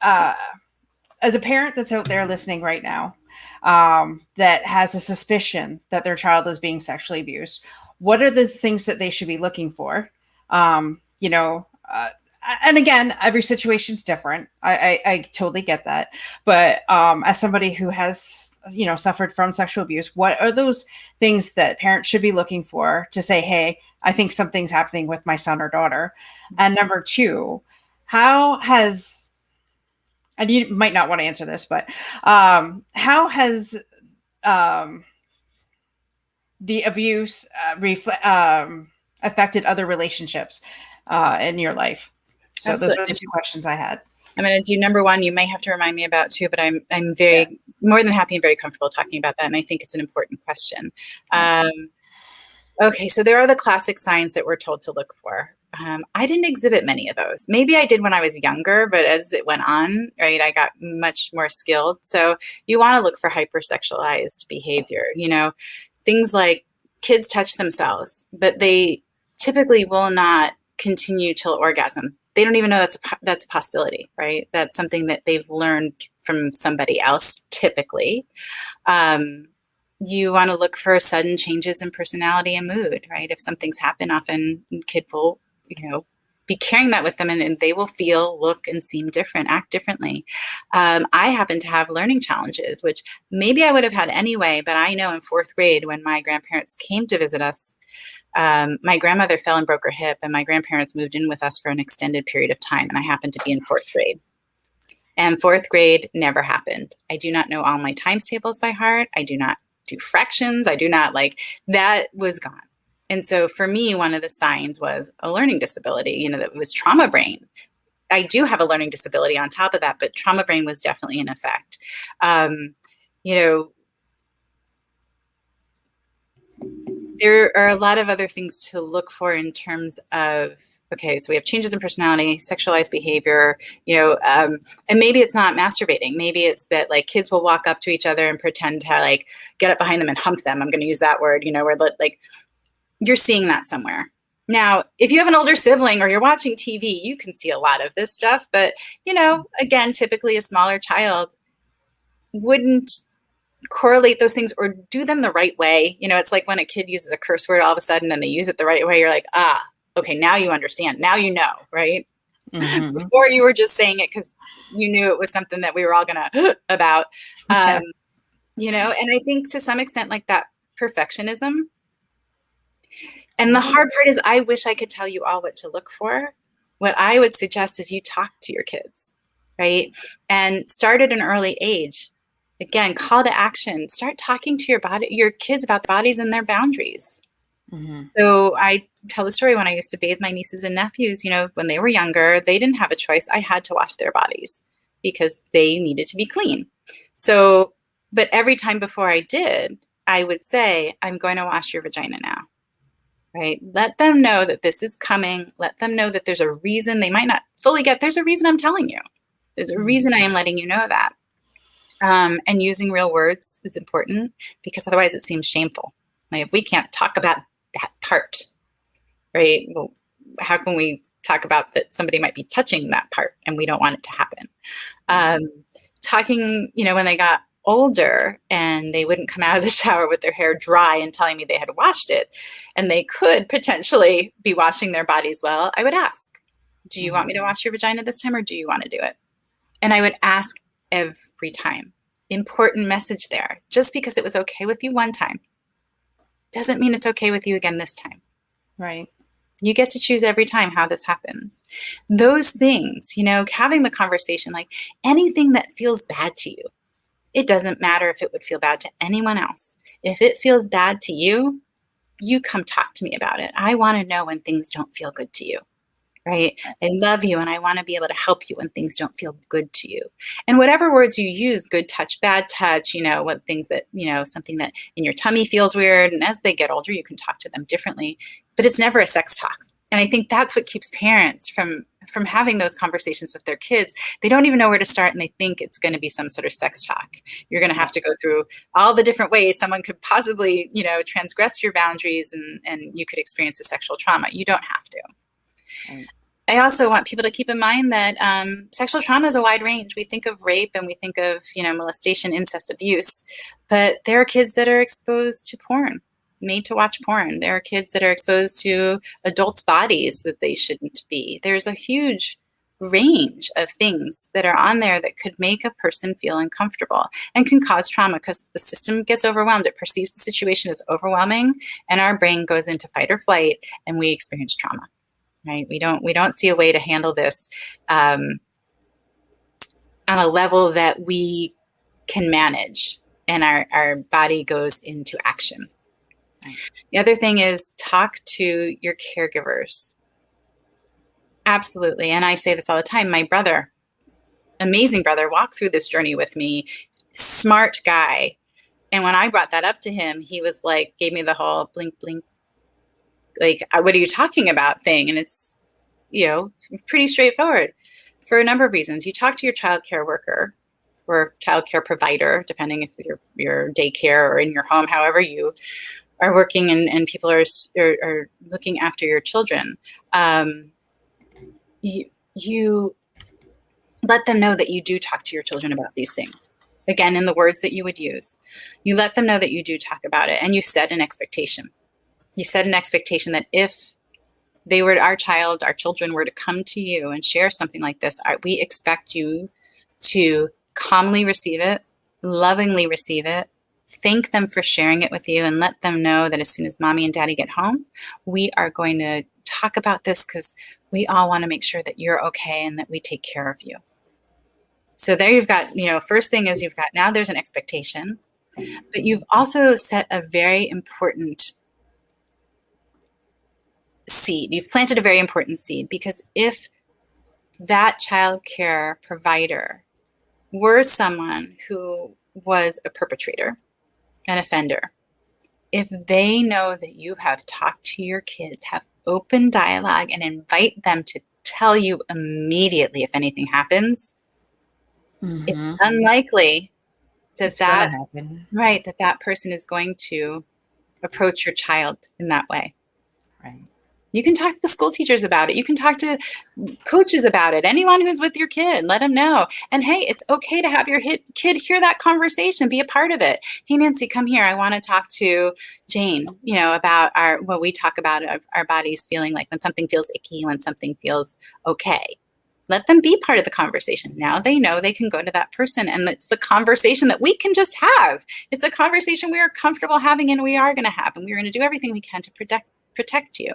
as a parent that's out there listening right now, that has a suspicion that their child is being sexually abused, what are the things that they should be looking for? And again, every situation's different. I totally get that. But as somebody who has, suffered from sexual abuse, what are those things that parents should be looking for to say, hey, I think something's happening with my son or daughter? And number two, how has, and you might not want to answer this, but how has the abuse affected other relationships in your life? So Absolutely. Those are the two questions I had.
I'm going to do number one. You may have to remind me about two, but I'm very more than happy and very comfortable talking about that. And I think it's an important question. Okay, so there are the classic signs that we're told to look for. I didn't exhibit many of those. Maybe I did when I was younger, but as it went on, right, I got much more skilled. So you want to look for hypersexualized behavior. Things like kids touch themselves, but they typically will not continue till orgasm. They don't even know that's a possibility, right? That's something that they've learned from somebody else, typically. You want to look for sudden changes in personality and mood, right? If something's happened, often kid will, be carrying that with them, and they will feel, look, and seem different, act differently. I happen to have learning challenges, which maybe I would have had anyway, but I know in 4th grade when my grandparents came to visit us, my grandmother fell and broke her hip, and my grandparents moved in with us for an extended period of time, and I happened to be in 4th grade. And 4th grade never happened. I do not know all my times tables by heart. I do not do fractions. I do not that was gone. And so for me, one of the signs was a learning disability, that was trauma brain. I do have a learning disability on top of that, but trauma brain was definitely in effect. There are a lot of other things to look for in terms of, okay, so we have changes in personality, sexualized behavior, and maybe it's not masturbating. Maybe it's that kids will walk up to each other and pretend to get up behind them and hump them. I'm going to use that word, where you're seeing that somewhere. Now, if you have an older sibling or you're watching TV, you can see a lot of this stuff. But, again, typically a smaller child wouldn't correlate those things or do them the right way. It's like when a kid uses a curse word all of a sudden and they use it the right way. You're like, okay, now you understand. Now you know, right? Mm-hmm. Before you were just saying it because you knew it was something that we were all going to about, and I think to some extent that perfectionism. And the hard part is I wish I could tell you all what to look for. What I would suggest is you talk to your kids, right? And start at an early age. Again, call to action. Start talking to your kids about the bodies and their boundaries. Mm-hmm. So I tell the story when I used to bathe my nieces and nephews, when they were younger, they didn't have a choice. I had to wash their bodies because they needed to be clean. So, but every time before I did, I would say, I'm going to wash your vagina now, right? Let them know that this is coming. Let them know that there's a reason. They might not fully get, there's a reason I'm telling you. There's a reason I am letting you know that. And using real words is important because otherwise it seems shameful. Like if we can't talk about that part, right? Well, how can we talk about that somebody might be touching that part and we don't want it to happen? Talking, when they got older and they wouldn't come out of the shower with their hair dry and telling me they had washed it and they could potentially be washing their bodies well, I would ask, do you want me to wash your vagina this time or do you want to do it? And I would ask every time. Important message there. Just because it was okay with you one time doesn't mean it's okay with you again this time.
Right.
You get to choose every time how this happens. Those things, having the conversation, like anything that feels bad to you, it doesn't matter if it would feel bad to anyone else. If it feels bad to you, you come talk to me about it. I want to know when things don't feel good to you, right? I love you and I want to be able to help you when things don't feel good to you. And whatever words you use, good touch, bad touch, what things that, something that in your tummy feels weird. And as they get older, you can talk to them differently, but it's never a sex talk. And I think that's what keeps parents from having those conversations with their kids. They don't even know where to start and they think it's going to be some sort of sex talk. You're going to have to go through all the different ways someone could possibly, transgress your boundaries and you could experience a sexual trauma. You don't have to. Right. I also want people to keep in mind that sexual trauma is a wide range. We think of rape and we think of, molestation, incest, abuse, but there are kids that are exposed to porn, made to watch porn. There are kids that are exposed to adults' bodies that they shouldn't be. There's a huge range of things that are on there that could make a person feel uncomfortable and can cause trauma because the system gets overwhelmed. It perceives the situation as overwhelming and our brain goes into fight or flight and we experience trauma. Right? We don't see a way to handle this on a level that we can manage and our body goes into action. Right. The other thing is talk to your caregivers. Absolutely. And I say this all the time. My brother, amazing brother, walked through this journey with me, smart guy. And when I brought that up to him, he was like, gave me the whole blink, blink, like, what are you talking about thing? And it's, pretty straightforward for a number of reasons. You talk to your child care worker or child care provider, depending if you're daycare or in your home, however you are working and people are looking after your children. You let them know that you do talk to your children about these things. Again, in the words that you would use, you let them know that you do talk about it and you set an expectation. You set an expectation that if our children were to come to you and share something like this, we expect you to calmly receive it, lovingly receive it, thank them for sharing it with you, and let them know that as soon as mommy and daddy get home, we are going to talk about this because we all want to make sure that you're okay and that we take care of you. So there you've got, first thing is now there's an expectation, but you've also set a very important seed. You've planted a very important seed because if that child care provider were someone who was a perpetrator, an offender, if they know that you have talked to your kids, have open dialogue and invite them to tell you immediately if anything happens, it's unlikely that person is going to approach your child in that way. Right. You can talk to the school teachers about it. You can talk to coaches about it. Anyone who's with your kid, let them know. And hey, it's okay to have your kid hear that conversation, be a part of it. Hey, Nancy, come here. I want to talk to Jane, about what we talk about of our bodies feeling like when something feels icky, when something feels okay. Let them be part of the conversation. Now they know they can go to that person and it's the conversation that we can just have. It's a conversation we are comfortable having and we are going to have. And we're going to do everything we can to protect you.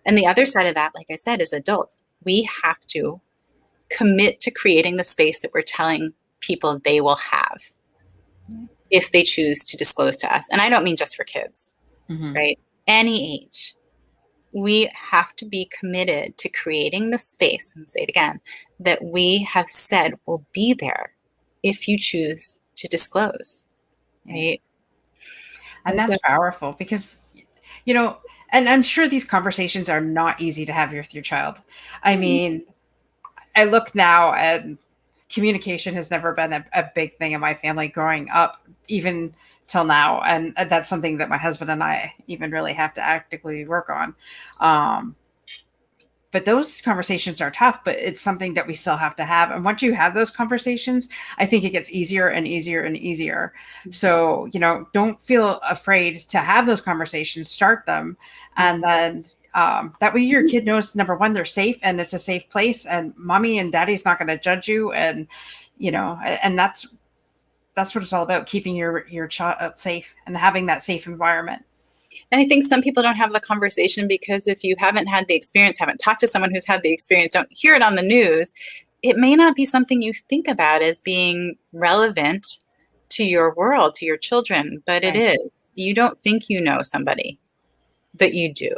And the other side of that, like I said, is adults. We have to commit to creating the space that we're telling people they will have if they choose to disclose to us. And I don't mean just for kids, right? Any age. We have to be committed to creating the space, and say it again, that we have said will be there if you choose to disclose, right?
And that's powerful because, you know, and I'm sure these conversations are not easy to have with your child. I mean, I look now and communication has never been a big thing in my family growing up, even till now. And that's something that my husband and I even really have to actively work on. But those conversations are tough, but it's something that we still have to have. And once you have those conversations, I think it gets easier and easier and easier. So, you know, don't feel afraid to have those conversations, start them. And then that way your kid knows, number one, they're safe and it's a safe place and mommy and daddy's not going to judge you. And, you know, and that's what it's all about, keeping your child safe and having that safe environment.
And I think some people don't have the conversation because if you haven't had the experience, haven't talked to someone who's had the experience, don't hear it on the news, it may not be something you think about as being relevant to your world, to your children, but it is. You don't think you know somebody, but you do.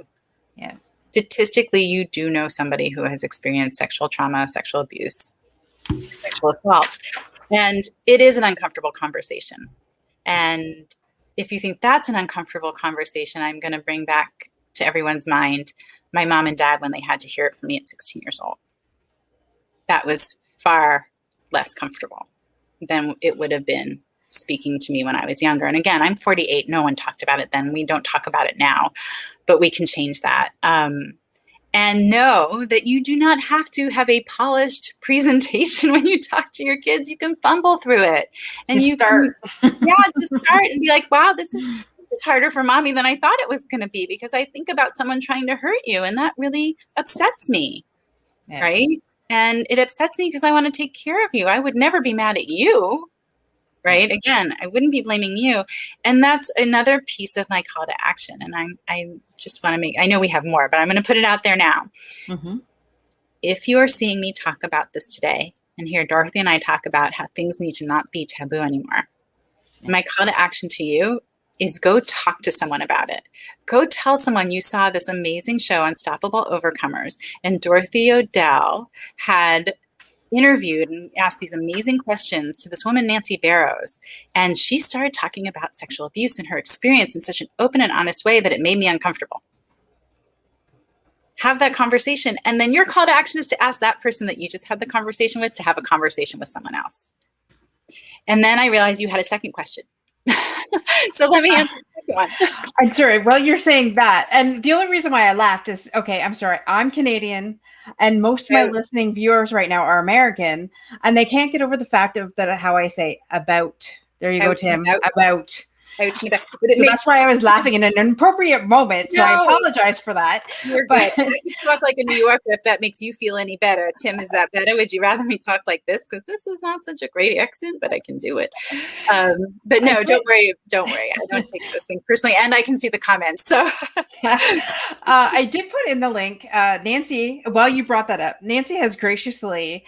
Yeah.
Statistically, you do know somebody who has experienced sexual trauma, sexual abuse, sexual assault. And it is an uncomfortable conversation. And if you think that's an uncomfortable conversation, I'm going to bring back to everyone's mind my mom and dad when they had to hear it from me at 16 years old. That was far less comfortable than it would have been speaking to me when I was younger. And again, I'm 48. No one talked about it then. We don't talk about it now, but we can change that. And know that you do not have to have a polished presentation when you talk to your kids. You can fumble through it. And
just start.
Just start and be like, wow, this is harder for mommy than I thought it was going to be, because I think about someone trying to hurt you and that really upsets me. Yeah. Right. And it upsets me because I want to take care of you. I would never be mad at you. Right. Again, I wouldn't be blaming you. And that's another piece of my call to action. And I just want to I know we have more, but I'm going to put it out there now. Mm-hmm. If you're seeing me talk about this today and hear Dorothy and I talk about how things need to not be taboo anymore, my call to action to you is go talk to someone about it. Go tell someone you saw this amazing show, Unstoppable Overcomers, and Dorothy O'Dell had interviewed and asked these amazing questions to this woman, Nancy Barrows. And she started talking about sexual abuse and her experience in such an open and honest way that it made me uncomfortable. Have that conversation. And then your call to action is to ask that person that you just had the conversation with to have a conversation with someone else. And then I realized you had a second question. So let me answer the second one.
I'm sorry. Well, you're saying that. And the only reason why I laughed is, okay, I'm sorry. I'm Canadian. And most of my listening viewers right now are American. And they can't get over the fact of that how I say about. There you go, Tim. About. So that's why I was laughing in an inappropriate moment. So I apologize for that.
You're good. I can talk like a New Yorker if that makes you feel any better. Tim, is that better? Would you rather me talk like this? Because this is not such a great accent, but I can do it. But no, don't worry. I don't take those things personally. And I can see the comments. So
I did put in the link. Nancy, while you brought that up, Nancy has graciously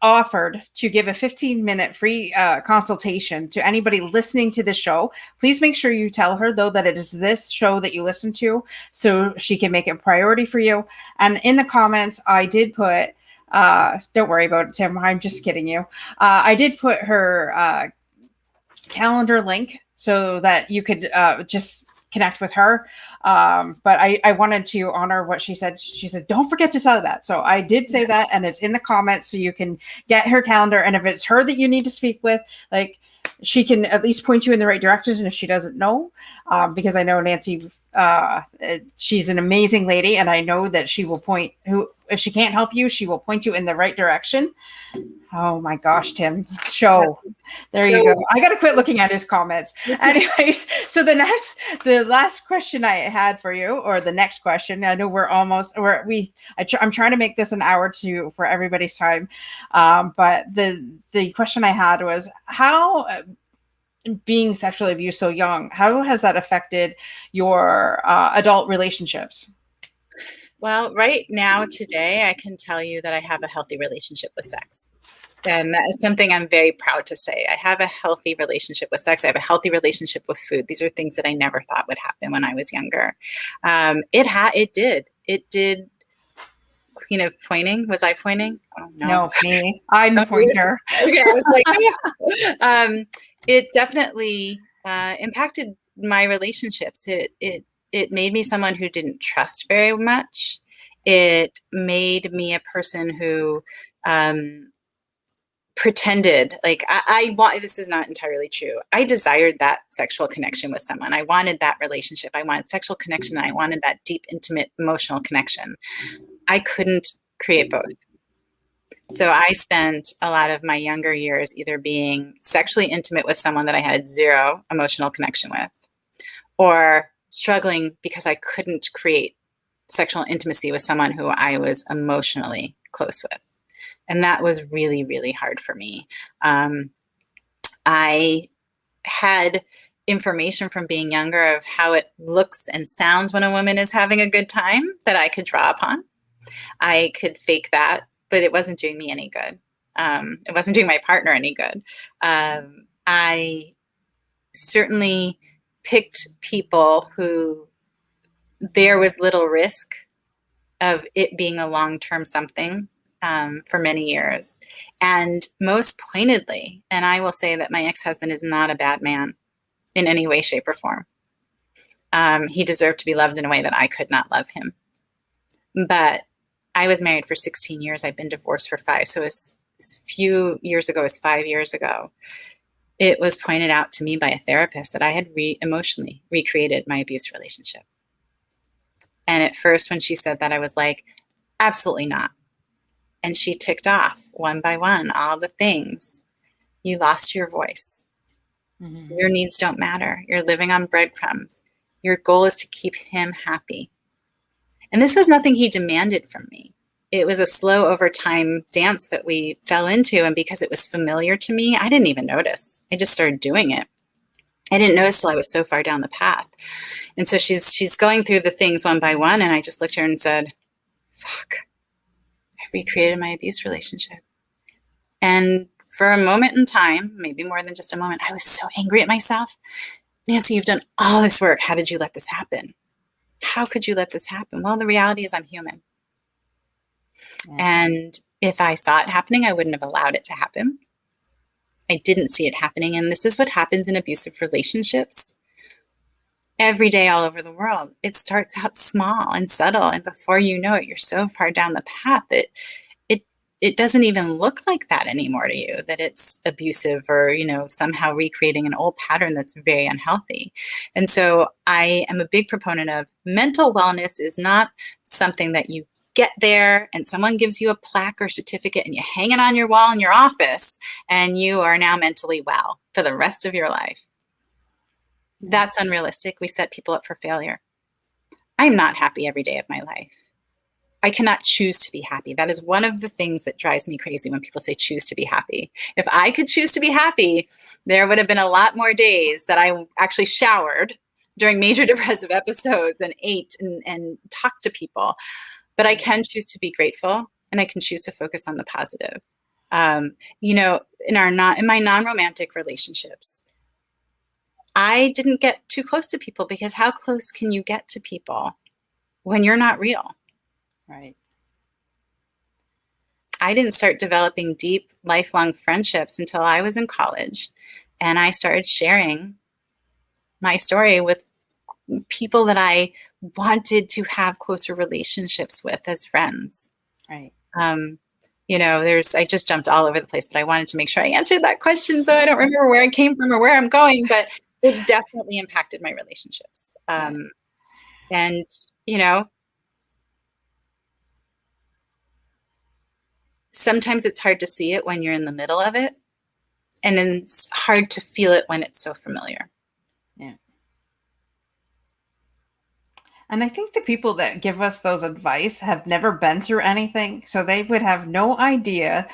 offered to give a 15-minute free consultation to anybody listening to the show. Please make sure you tell her, though, that it is this show that you listen to so she can make it a priority for you. And in the comments, I did put, don't worry about it, Tim, I'm just kidding you. I did put her calendar link so that you could just connect with her. But I wanted to honor what she said. She said, don't forget to say that. So I did say that, and it's in the comments so you can get her calendar. And if it's her that you need to speak with, like, she can at least point you in the right direction if she doesn't know, because I know Nancy, she's an amazing lady, and I know that she will point if she can't help you, she will point you in the right direction. Oh my gosh, Tim, show. There you go. I got to quit looking at his comments. Anyways, so the last question I had for you, or the next question, I know I'm trying to make this an hour for everybody's time. But the question I had was, how being sexually abused so young, how has that affected your adult relationships?
Well, right now, today, I can tell you that I have a healthy relationship with sex. And that is something I'm very proud to say. I have a healthy relationship with sex. I have a healthy relationship with food. These are things that I never thought would happen when I was younger. It did. You know, pointing. Was I pointing? Oh,
no, me. I'm the pointer.
Okay, I was like, it definitely impacted my relationships. It made me someone who didn't trust very much. It made me a person who pretended like I want. This is not entirely true. I desired that sexual connection with someone. I wanted that relationship. I wanted sexual connection. And I wanted that deep, intimate, emotional connection. I couldn't create both. So I spent a lot of my younger years either being sexually intimate with someone that I had zero emotional connection with, or struggling because I couldn't create sexual intimacy with someone who I was emotionally close with. And that was really, really hard for me. I had information from being younger of how it looks and sounds when a woman is having a good time that I could draw upon. I could fake that, but it wasn't doing me any good. It wasn't doing my partner any good. I certainly picked people who there was little risk of it being a long-term something for many years. And most pointedly, and I will say that my ex-husband is not a bad man in any way, shape, or form. He deserved to be loved in a way that I could not love him. But I was married for 16 years. I've been divorced for 5. So as few years ago as 5 years ago, it was pointed out to me by a therapist that I had emotionally recreated my abuse relationship. And at first, when she said that, I was like, absolutely not. And she ticked off one by one all the things. You lost your voice. Mm-hmm. Your needs don't matter. You're living on breadcrumbs. Your goal is to keep him happy. And this was nothing he demanded from me. It was a slow over time dance that we fell into. And because it was familiar to me, I didn't even notice. I just started doing it. I didn't notice till I was so far down the path. And so she's going through the things one by one. And I just looked at her and said, fuck, I recreated my abuse relationship. And for a moment in time, maybe more than just a moment, I was so angry at myself. Nancy, you've done all this work. How did you let this happen? How could you let this happen? Well, the reality is I'm human. Yeah. And if I saw it happening, I wouldn't have allowed it to happen. I didn't see it happening. And this is what happens in abusive relationships every day all over the world. It starts out small and subtle. And before you know it, you're so far down the path that it doesn't even look like that anymore to you, that it's abusive or, somehow recreating an old pattern that's very unhealthy. And so I am a big proponent of mental wellness is not something that you get there and someone gives you a plaque or certificate and you hang it on your wall in your office and you are now mentally well for the rest of your life. That's unrealistic. We set people up for failure. I'm not happy every day of my life. I cannot choose to be happy. That is one of the things that drives me crazy when people say choose to be happy. If I could choose to be happy, there would have been a lot more days that I actually showered during major depressive episodes and ate and talked to people. But I can choose to be grateful and I can choose to focus on the positive. In my non-romantic relationships, I didn't get too close to people because how close can you get to people when you're not real?
Right.
I didn't start developing deep, lifelong friendships until I was in college. And I started sharing my story with people that I wanted to have closer relationships with as friends.
Right.
I just jumped all over the place, but I wanted to make sure I answered that question. So I don't remember where I came from or where I'm going, but it definitely impacted my relationships. Sometimes it's hard to see it when you're in the middle of it. And then it's hard to feel it when it's so familiar.
Yeah. And I think the people that give us those advice have never been through anything. So they would have no idea,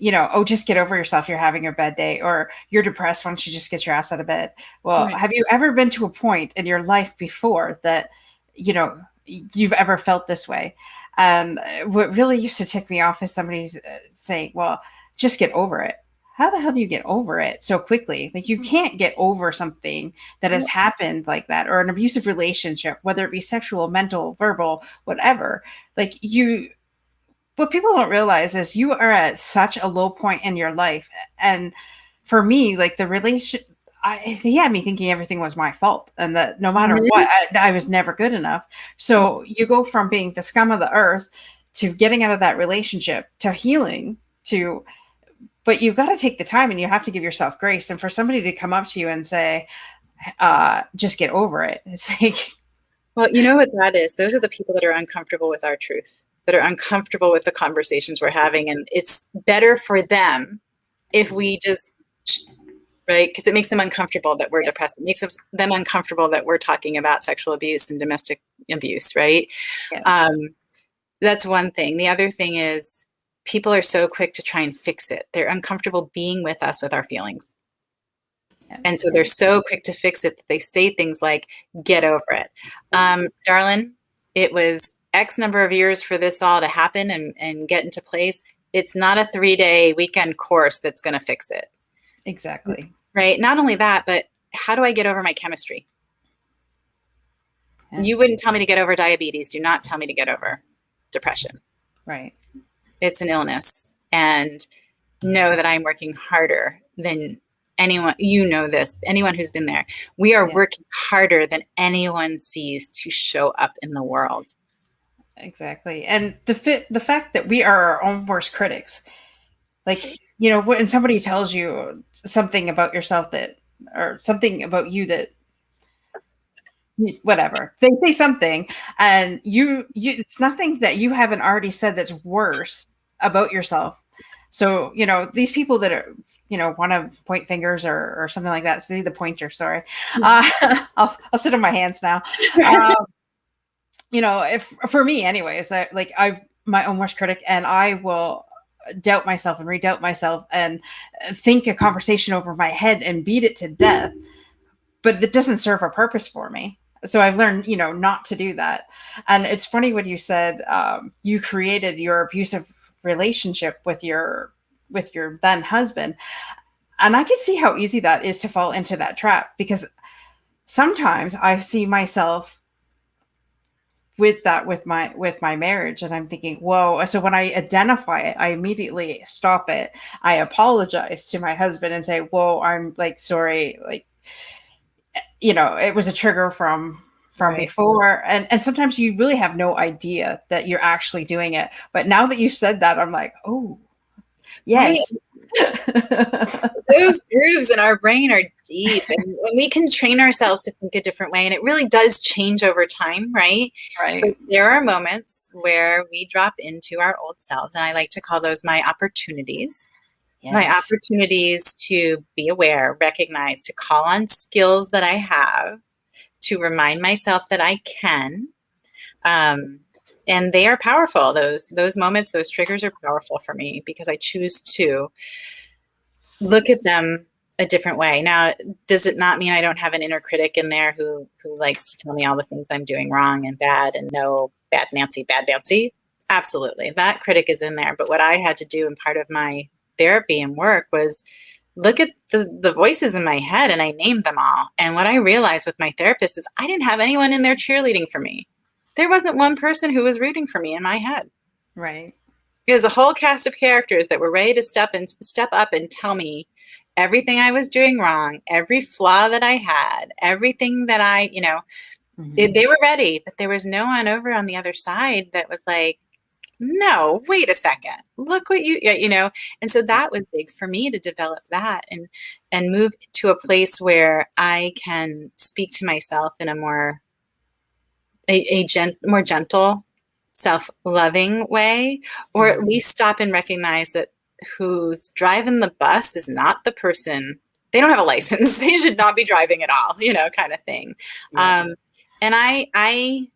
just get over yourself. You're having a bad day or you're depressed. Why don't you just get your ass out of bed? Well, right. Have you ever been to a point in your life before that, you've ever felt this way? What really used to tick me off is somebody's saying, well, just get over it. How the hell do you get over it so quickly? Like you can't get over something that has happened like that, or an abusive relationship, whether it be sexual, mental, verbal, whatever. What people don't realize is you are at such a low point in your life. And for me, like he had me thinking everything was my fault and that no matter
Mhm.
what, I was never good enough. So you go from being the scum of the earth to getting out of that relationship to healing to, but you've got to take the time and you have to give yourself grace. And for somebody to come up to you and say, just get over it. It's like,
Well, you know what that is? Those are the people that are uncomfortable with our truth, that are uncomfortable with the conversations we're having. And it's better for them if we just, right? Because it makes them uncomfortable that we're depressed. It makes them uncomfortable that we're talking about sexual abuse and domestic abuse, right?
yeah.
That's one thing. The other thing is people are so quick to try and fix it. They're uncomfortable being with us with our feelings.
Yeah.
And so they're so quick to fix it that they say things like, get over it. Darling, it was X number of years for this all to happen and get into place. It's not a 3-day weekend course that's going to fix it.
Exactly.
Right? Not only that, but how do I get over my chemistry?
Yeah.
You wouldn't tell me to get over diabetes. Do not tell me to get over depression.
Right.
It's an illness. And know that I'm working harder than anyone, you know this, anyone who's been there. We are working harder than anyone sees to show up in the world.
Exactly. And the fact that we are our own worst critics, like, you know, when somebody tells you something about yourself that, or something about you that, whatever, they say something and you it's nothing that you haven't already said that's worse about yourself. So, you know, these people that are, you know, want to point fingers or something like that, see the pointer, sorry. I'll sit on my hands now. You know, if for me anyways, I've my own worst critic and I will doubt myself and redoubt myself and think a conversation over my head and beat it to death, but it doesn't serve a purpose for me. So I've learned, you know, not to do that. And it's funny what you said, you created your abusive relationship with your then husband, and I can see how easy that is to fall into that trap, because sometimes I see myself with that with my marriage and I'm thinking, whoa. So when I identify it, I immediately stop it. I apologize to my husband and say, whoa, I'm like sorry, like, you know, it was a trigger from
Right.
before. And sometimes you really have no idea that you're actually doing it, but now that you've said that, I'm like, oh yes.
Right. Those grooves in our brain are deep, and we can train ourselves to think a different way, and it really does change over time, right?
Right.
But there are moments where we drop into our old selves, and I like to call those my opportunities.
Yes.
My opportunities to be aware, recognize, to call on skills that I have, to remind myself that I can. And they are powerful. Those moments, those triggers are powerful for me because I choose to look at them a different way. Now, does it not mean I don't have an inner critic in there who likes to tell me all the things I'm doing wrong and bad and no, bad Nancy, bad Nancy? Absolutely. That critic is in there. But what I had to do in part of my therapy and work was look at the voices in my head, and I named them all. And what I realized with my therapist is I didn't have anyone in there cheerleading for me. There wasn't one person who was rooting for me in my head.
Right.
It was a whole cast of characters that were ready to step up and tell me everything I was doing wrong, every flaw that I had, everything that I, you know, they were ready, but there was no one over on the other side that was like, no, wait a second, look what you know. And so that was big for me to develop that and move to a place where I can speak to myself in a more gentle, self-loving way, or at least stop and recognize that who's driving the bus is not the person. They don't have a license. They should not be driving at all, you know, kind of thing.
Yeah.
And I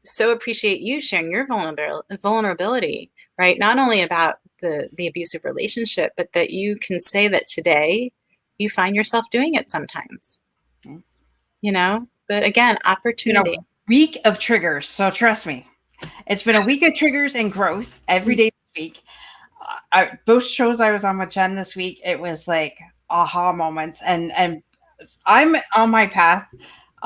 so appreciate you sharing your vulnerability, right? Not only about the abusive relationship, but that you can say that today you find yourself doing it sometimes, you know, but again, opportunity.
It's been a week of triggers. So trust me, it's been a week of triggers and growth every day this week. Both shows I was on with Jen this week, it was like aha moments, and I'm on my path.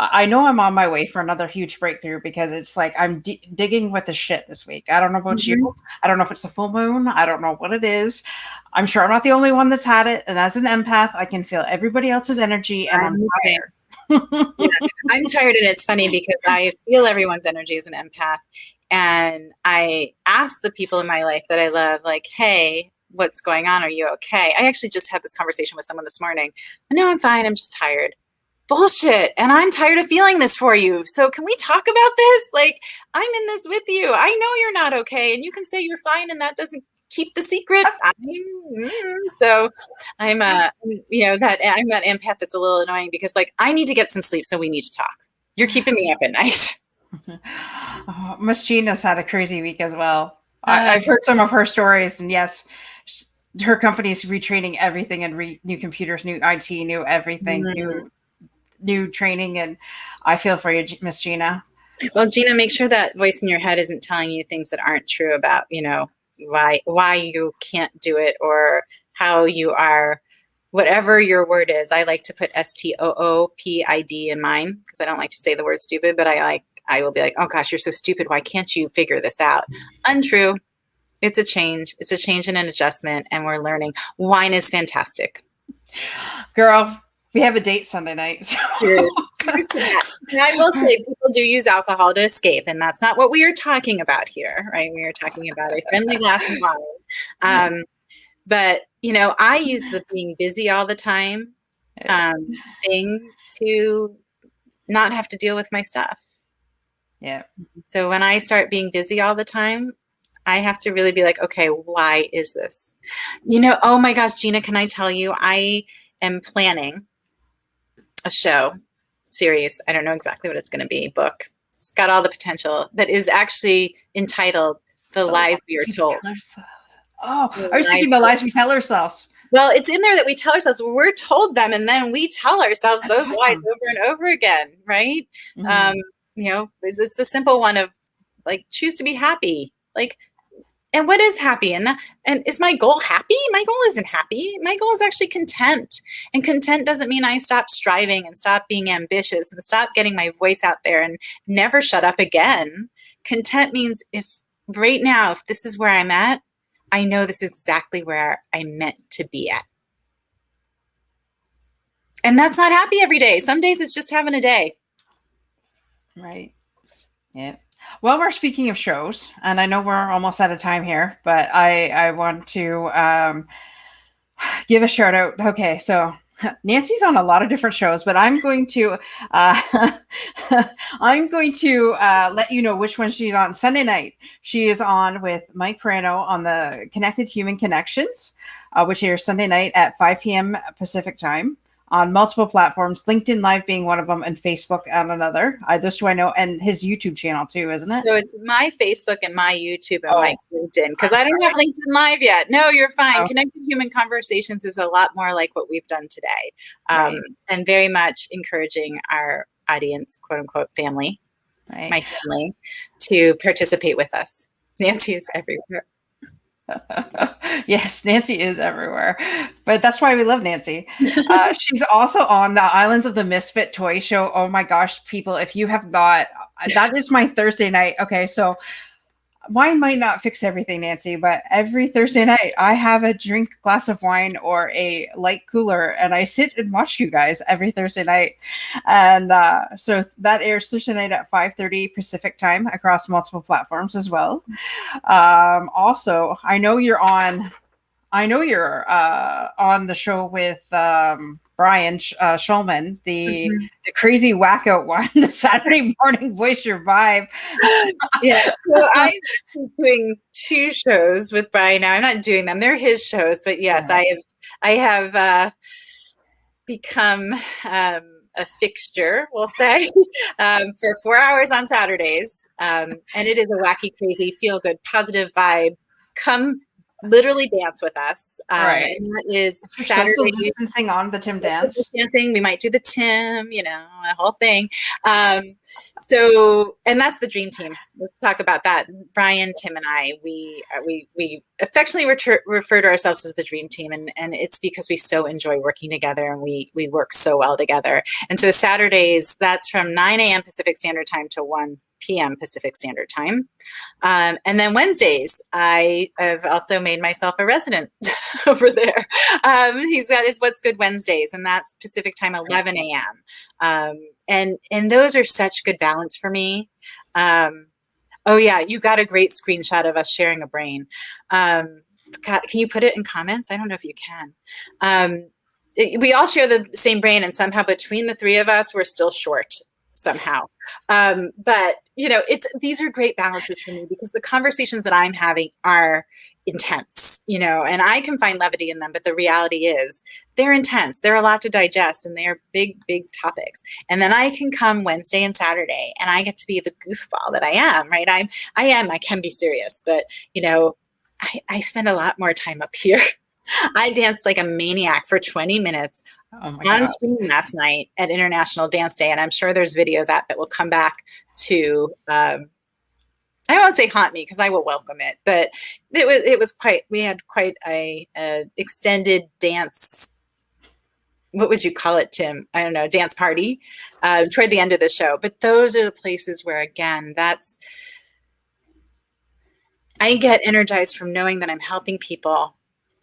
I know I'm on my way for another huge breakthrough because it's like I'm digging with the shit this week. I don't know about you. I don't know if it's a full moon. I don't know what it is. I'm sure I'm not the only one that's had it. And as an empath, I can feel everybody else's energy, and I'm tired.
Yeah, I'm tired, and it's funny because I feel everyone's energy as an empath. And I ask the people in my life that I love, like, hey, what's going on? Are you okay? I actually just had this conversation with someone this morning. No, I'm fine. I'm just tired. Bullshit. And I'm tired of feeling this for you. So can we talk about this? Like, I'm in this with you. I know you're not okay. And you can say you're fine, and that doesn't keep the secret. So I'm that empath that's a little annoying because, like, I need to get some sleep, so we need to talk. You're keeping me up at night.
Oh, Miss Gina's had a crazy week as well. I've heard some of her stories, and yes, her company's retraining everything, and new computers, new IT, new everything, new training, and I feel for you, Miss Gina.
Well, Gina, make sure that voice in your head isn't telling you things that aren't true about, why you can't do it, or how you are, whatever your word is. I like to put STOOPID in mine because I don't like to say the word stupid, but I will be like, oh gosh, you're so stupid. Why can't you figure this out? Untrue. It's a change. It's a change and an adjustment, and we're learning. Wine is fantastic.
Girl, we have a date Sunday night. So.
Cheers to that. And I will say, people do use alcohol to escape, and that's not what we are talking about here, right? We are talking about a friendly glass of wine. But, I use the being busy all the time thing to not have to deal with my stuff.
Yeah.
So when I start being busy all the time, I have to really be like, okay, why is this? Oh my gosh, Gina, can I tell you, I am planning a show, series. I don't know exactly what it's going to be, book. It's got all the potential, that is actually entitled The Lies We Are Told.
Oh, I was thinking The Lies We Tell Ourselves.
Well, it's in there that we tell ourselves. We're told them, and then we tell ourselves those lies over and over again, right? It's the simple one of, like, choose to be happy. Like, and what is happy? And is my goal happy? My goal isn't happy. My goal is actually content. And content doesn't mean I stop striving and stop being ambitious and stop getting my voice out there and never shut up again. Content means if this is where I'm at, I know this is exactly where I'm meant to be at. And that's not happy every day. Some days it's just having a day.
Right. Yeah. Well, we're speaking of shows, and I know we're almost out of time here, but I want to give a shout out. Okay, so Nancy's on a lot of different shows, but I'm going to let you know which one she's on. Sunday night, she is on with Mike Perano on the Connected Human Connections, which airs Sunday night at 5 p.m. Pacific time on multiple platforms, LinkedIn Live being one of them, and Facebook on another. Those two I know, and his YouTube channel too, isn't it?
So it's my Facebook and my YouTube and my LinkedIn, because I don't have LinkedIn Live yet. No, you're fine. Connected Human Conversations is a lot more like what we've done today, and very much encouraging our audience, quote unquote, family, my family, to participate with us. Nancy is everywhere.
Yes, Nancy is everywhere, but that's why we love Nancy. She's also on the Islands of the Misfit Toy Show. Oh my gosh, people, if you have got, that is my Thursday night. Okay, so wine might not fix everything, Nancy, but every Thursday night I have a glass of wine or a light cooler, and I sit and watch you guys every Thursday night. And so that airs Thursday night at 5:30 Pacific time across multiple platforms as well. Also, I know you're on the show with Brian Schulman, the crazy wackout one, the Saturday morning Voice Your Vibe.
Yeah, so I'm doing 2 shows with Brian now. I'm not doing them; they're his shows. But yes, I have become a fixture, we'll say, for 4 hours on Saturdays, and it is a wacky, crazy, feel good, positive vibe. Come
Literally
dance with us.
Right.
And that is
We're
Saturday.
social distancing on the Tim dance.
Dancing. We might do the Tim, a whole thing. And that's the dream team. Let's talk about that. Brian, Tim, and I, we affectionately refer to ourselves as the dream team, and it's because we so enjoy working together, and we work so well together. And so Saturdays, that's from 9 a.m. Pacific Standard Time to 1 p.m. Pacific Standard Time. And then Wednesdays, I have also made myself a resident over there. He's got his What's Good Wednesdays, and that's Pacific Time, 11 a.m. And those are such good balance for me. Oh yeah, you got a great screenshot of us sharing a brain. Can you put it in comments? I don't know if you can. We all share the same brain, and somehow between the three of us, we're still short somehow. But these are great balances for me, because the conversations that I'm having are intense, and I can find levity in them, but the reality is they're intense. They're a lot to digest, and they're big, big topics. And then I can come Wednesday and Saturday, and I get to be the goofball that I am, right? I can be serious, but I spend a lot more time up here. I danced like a maniac for 20 minutes on screen last night at International Dance Day, and I'm sure there's video of that will come back to I won't say haunt me, because I will welcome it, but we had quite a extended dance. What would you call it, Tim? I don't know, dance party toward the end of the show. But those are the places where, again, I get energized from knowing that I'm helping people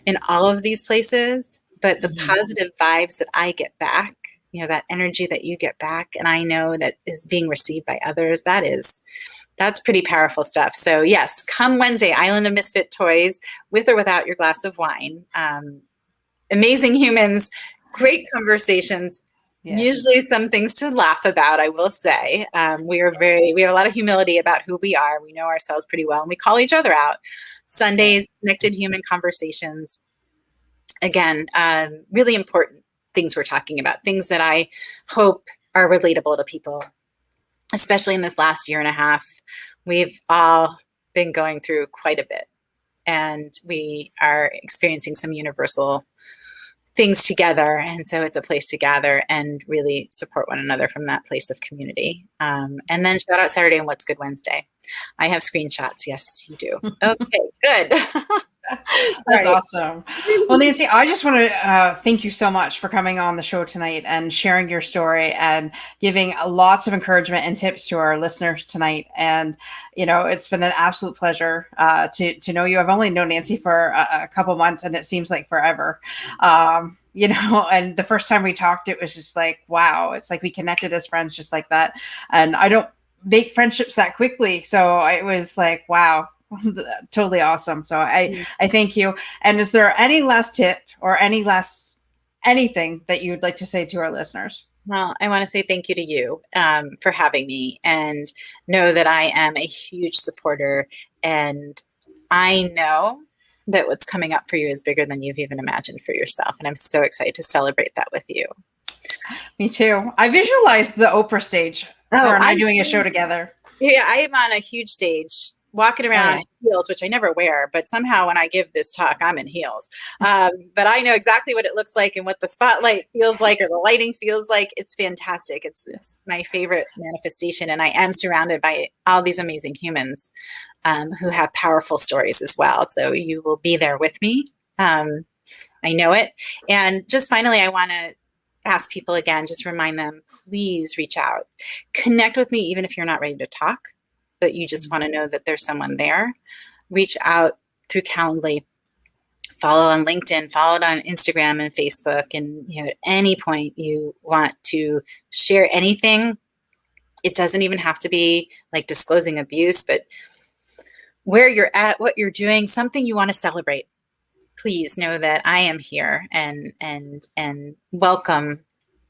in all of these places, but the positive vibes that I get back, that energy that you get back, and I know that is being received by others, that's pretty powerful stuff. So yes, come Wednesday, Island of Misfit Toys, with or without your glass of wine. Amazing humans, great conversations, usually some things to laugh about, I will say. We have a lot of humility about who we are. We know ourselves pretty well, and we call each other out. Sundays, connected human conversations. Again, really important things we're talking about, things that I hope are relatable to people, especially in this last year and a half. We've all been going through quite a bit, and we are experiencing some universal things together. And so it's a place to gather and really support one another from that place of community. And then shout out Saturday and What's Good Wednesday. I have screenshots. Yes, you do. Okay, good.
That's awesome. Well, Nancy, I just want to thank you so much for coming on the show tonight and sharing your story and giving lots of encouragement and tips to our listeners tonight. And, it's been an absolute pleasure to know you. I've only known Nancy for a couple months, and it seems like forever. And the first time we talked, it was just like, wow, it's like we connected as friends just like that. And I don't make friendships that quickly. So it was like, wow. Totally awesome. So I thank you. And is there any last tip or anything that you'd like to say to our listeners?
Well, I want to say thank you to you for having me, and know that I am a huge supporter, and I know that what's coming up for you is bigger than you've even imagined for yourself. And I'm so excited to celebrate that with you.
Me too. I visualized the Oprah stage. Her and I doing a show together.
Yeah, I am on a huge stage, walking around in heels, which I never wear, but somehow when I give this talk, I'm in heels. But I know exactly what it looks like and what the spotlight feels like, or the lighting feels like. It's fantastic. It's my favorite manifestation. And I am surrounded by all these amazing humans who have powerful stories as well. So you will be there with me. I know it. And just finally, I want to ask people again, just remind them, please reach out. Connect with me, even if you're not ready to talk, but you just want to know that there's someone there. Reach out through Calendly, follow on LinkedIn, follow it on Instagram and Facebook. And at any point you want to share anything, it doesn't even have to be like disclosing abuse, but where you're at, what you're doing, something you want to celebrate. Please know that I am here and welcome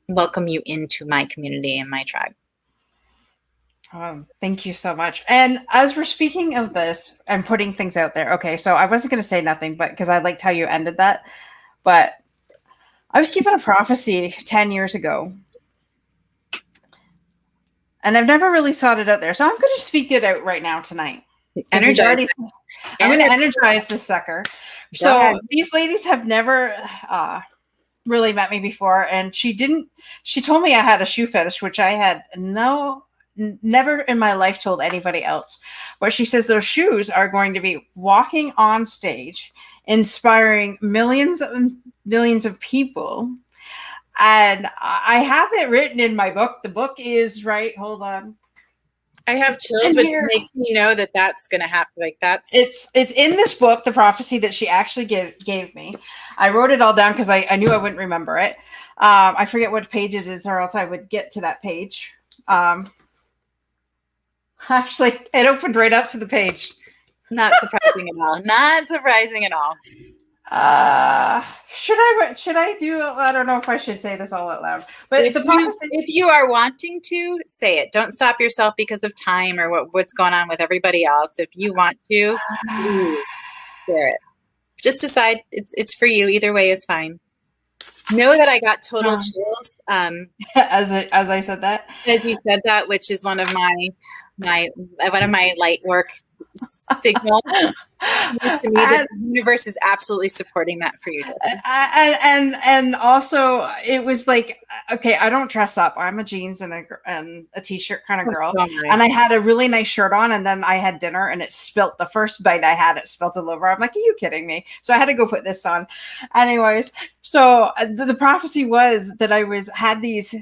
you into my community and my tribe.
Thank you so much. And as we're speaking of this and putting things out there, okay, so I wasn't going to say nothing, but because I liked how you ended that, but I was given a prophecy 10 years ago, and I've never really thought it out there. So I'm going to speak it out right now tonight. I'm going to energize this sucker.
Go ahead.
So these ladies have never really met me before, and she told me I had a shoe fetish, which I had never in my life told anybody else. But she says those shoes are going to be walking on stage, inspiring millions and millions of people. And I have it written in my book. The book is right. Hold on.
I have chills, which makes me know that that's going to happen. Like
it's in this book, the prophecy that she actually gave me. I wrote it all down because I knew I wouldn't remember it. I forget what page it is, or else I would get to that page. Actually, it opened right up to the page.
Not surprising at all. Not surprising at all.
Should I do? I don't know if I should say this all out loud. But
if you are wanting to, say it. Don't stop yourself because of time or what's going on with everybody else. If you want to, share it. Just decide it's for you. Either way is fine. Know that I got total chills.
As I said that.
As you said that, which is one of my light work signals. To me, the universe is absolutely supporting that for you.
And also, it was like, okay, I don't dress up. I'm a jeans and a t-shirt kind of girl, and I had a really nice shirt on, and then I had dinner, and it spilt. The first bite I had, it spilt all over. I'm like, are you kidding me? So I had to go put this on. Anyways, so the prophecy was that I had these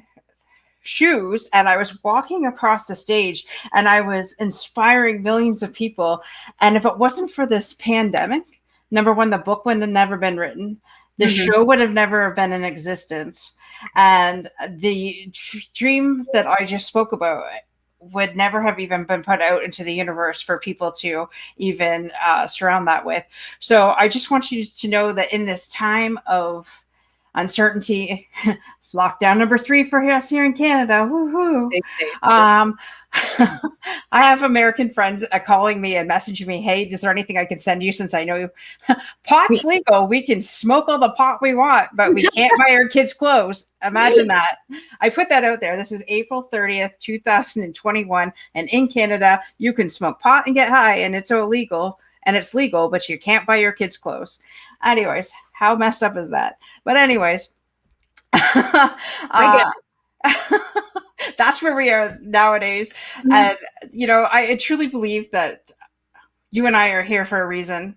shoes, and I was walking across the stage, and I was inspiring millions of people. And if it wasn't for this pandemic, number one, the book would have never been written. The show would have never been in existence. And the dream that I just spoke about would never have even been put out into the universe for people to even surround that with. So I just want you to know that in this time of uncertainty, lockdown number 3 for us here in Canada. Woohoo! I have American friends calling me and messaging me, hey, is there anything I can send you, since I know pot's legal? We can smoke all the pot we want, but we can't buy our kids clothes. Imagine that. I put that out there. This is April 30th, 2021. And in Canada, you can smoke pot and get high, and it's illegal, and it's legal, but you can't buy your kids clothes. Anyways, how messed up is that? But anyways, that's where we are nowadays. And I truly believe that you and I are here for a reason.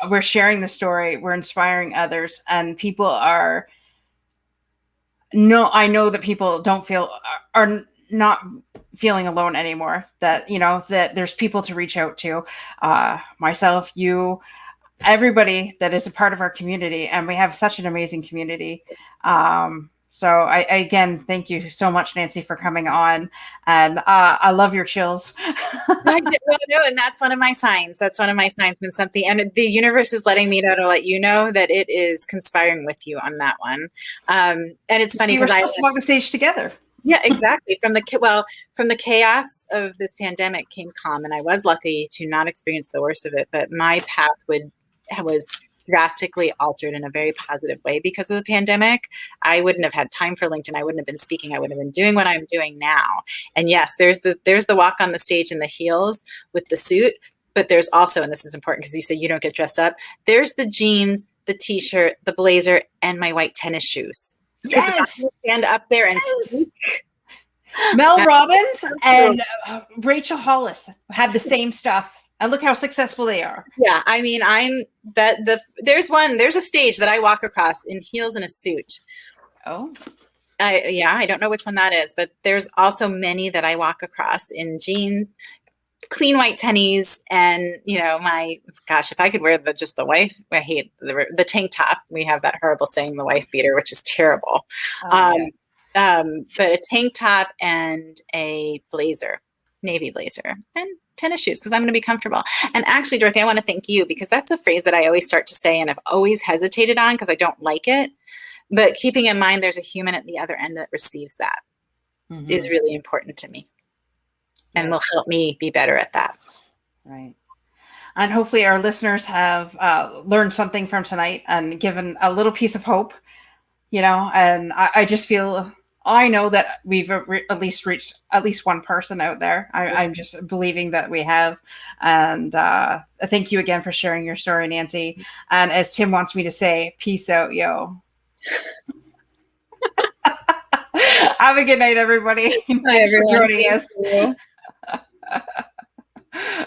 We're sharing the story, we're inspiring others, and people I know that people are not feeling alone anymore, that that there's people to reach out to, myself, you, everybody that is a part of our community, and we have such an amazing community. So I again thank you so much, Nancy, for coming on, and I love your chills.
And that's one of my signs. When something, and the universe is letting me know to let you know that it is conspiring with you on that one. And it's funny because
I walk the stage together.
Yeah, exactly. From the chaos of this pandemic came calm, and I was lucky to not experience the worst of it. But my path was drastically altered in a very positive way because of the pandemic. I wouldn't have had time for LinkedIn. I wouldn't have been speaking. I wouldn't have been doing what I'm doing now. And yes, there's the walk on the stage in the heels with the suit, but there's also, and this is important because you say you don't get dressed up, there's the jeans, the t-shirt, the blazer, and my white tennis shoes. Because if I stand up there and speak,
Mel Robbins and Rachel Hollis had the same stuff. And look how successful they are.
Yeah, I mean, there's a stage that I walk across in heels and a suit.
Oh.
I don't know which one that is, but there's also many that I walk across in jeans, clean white tennies, and if I could wear the wife, I hate the tank top. We have that horrible saying, the wife beater, which is terrible. But a tank top and a blazer, navy blazer, and tennis shoes, because I'm going to be comfortable. And actually, Dorothy, I want to thank you, because that's a phrase that I always start to say and I've always hesitated on because I don't like it. But keeping in mind there's a human at the other end that receives that is really important to me, and will help me be better at that.
Right. And hopefully our listeners have learned something from tonight and given a little piece of hope, and I just feel I know that we've at least reached at least one person out there. I'm just believing that we have. And thank you again for sharing your story, Nancy. And as Tim wants me to say, peace out, yo. Have a good night, everybody.
Hi,
Thanks
everyone.
for joining
Thank
us.
you.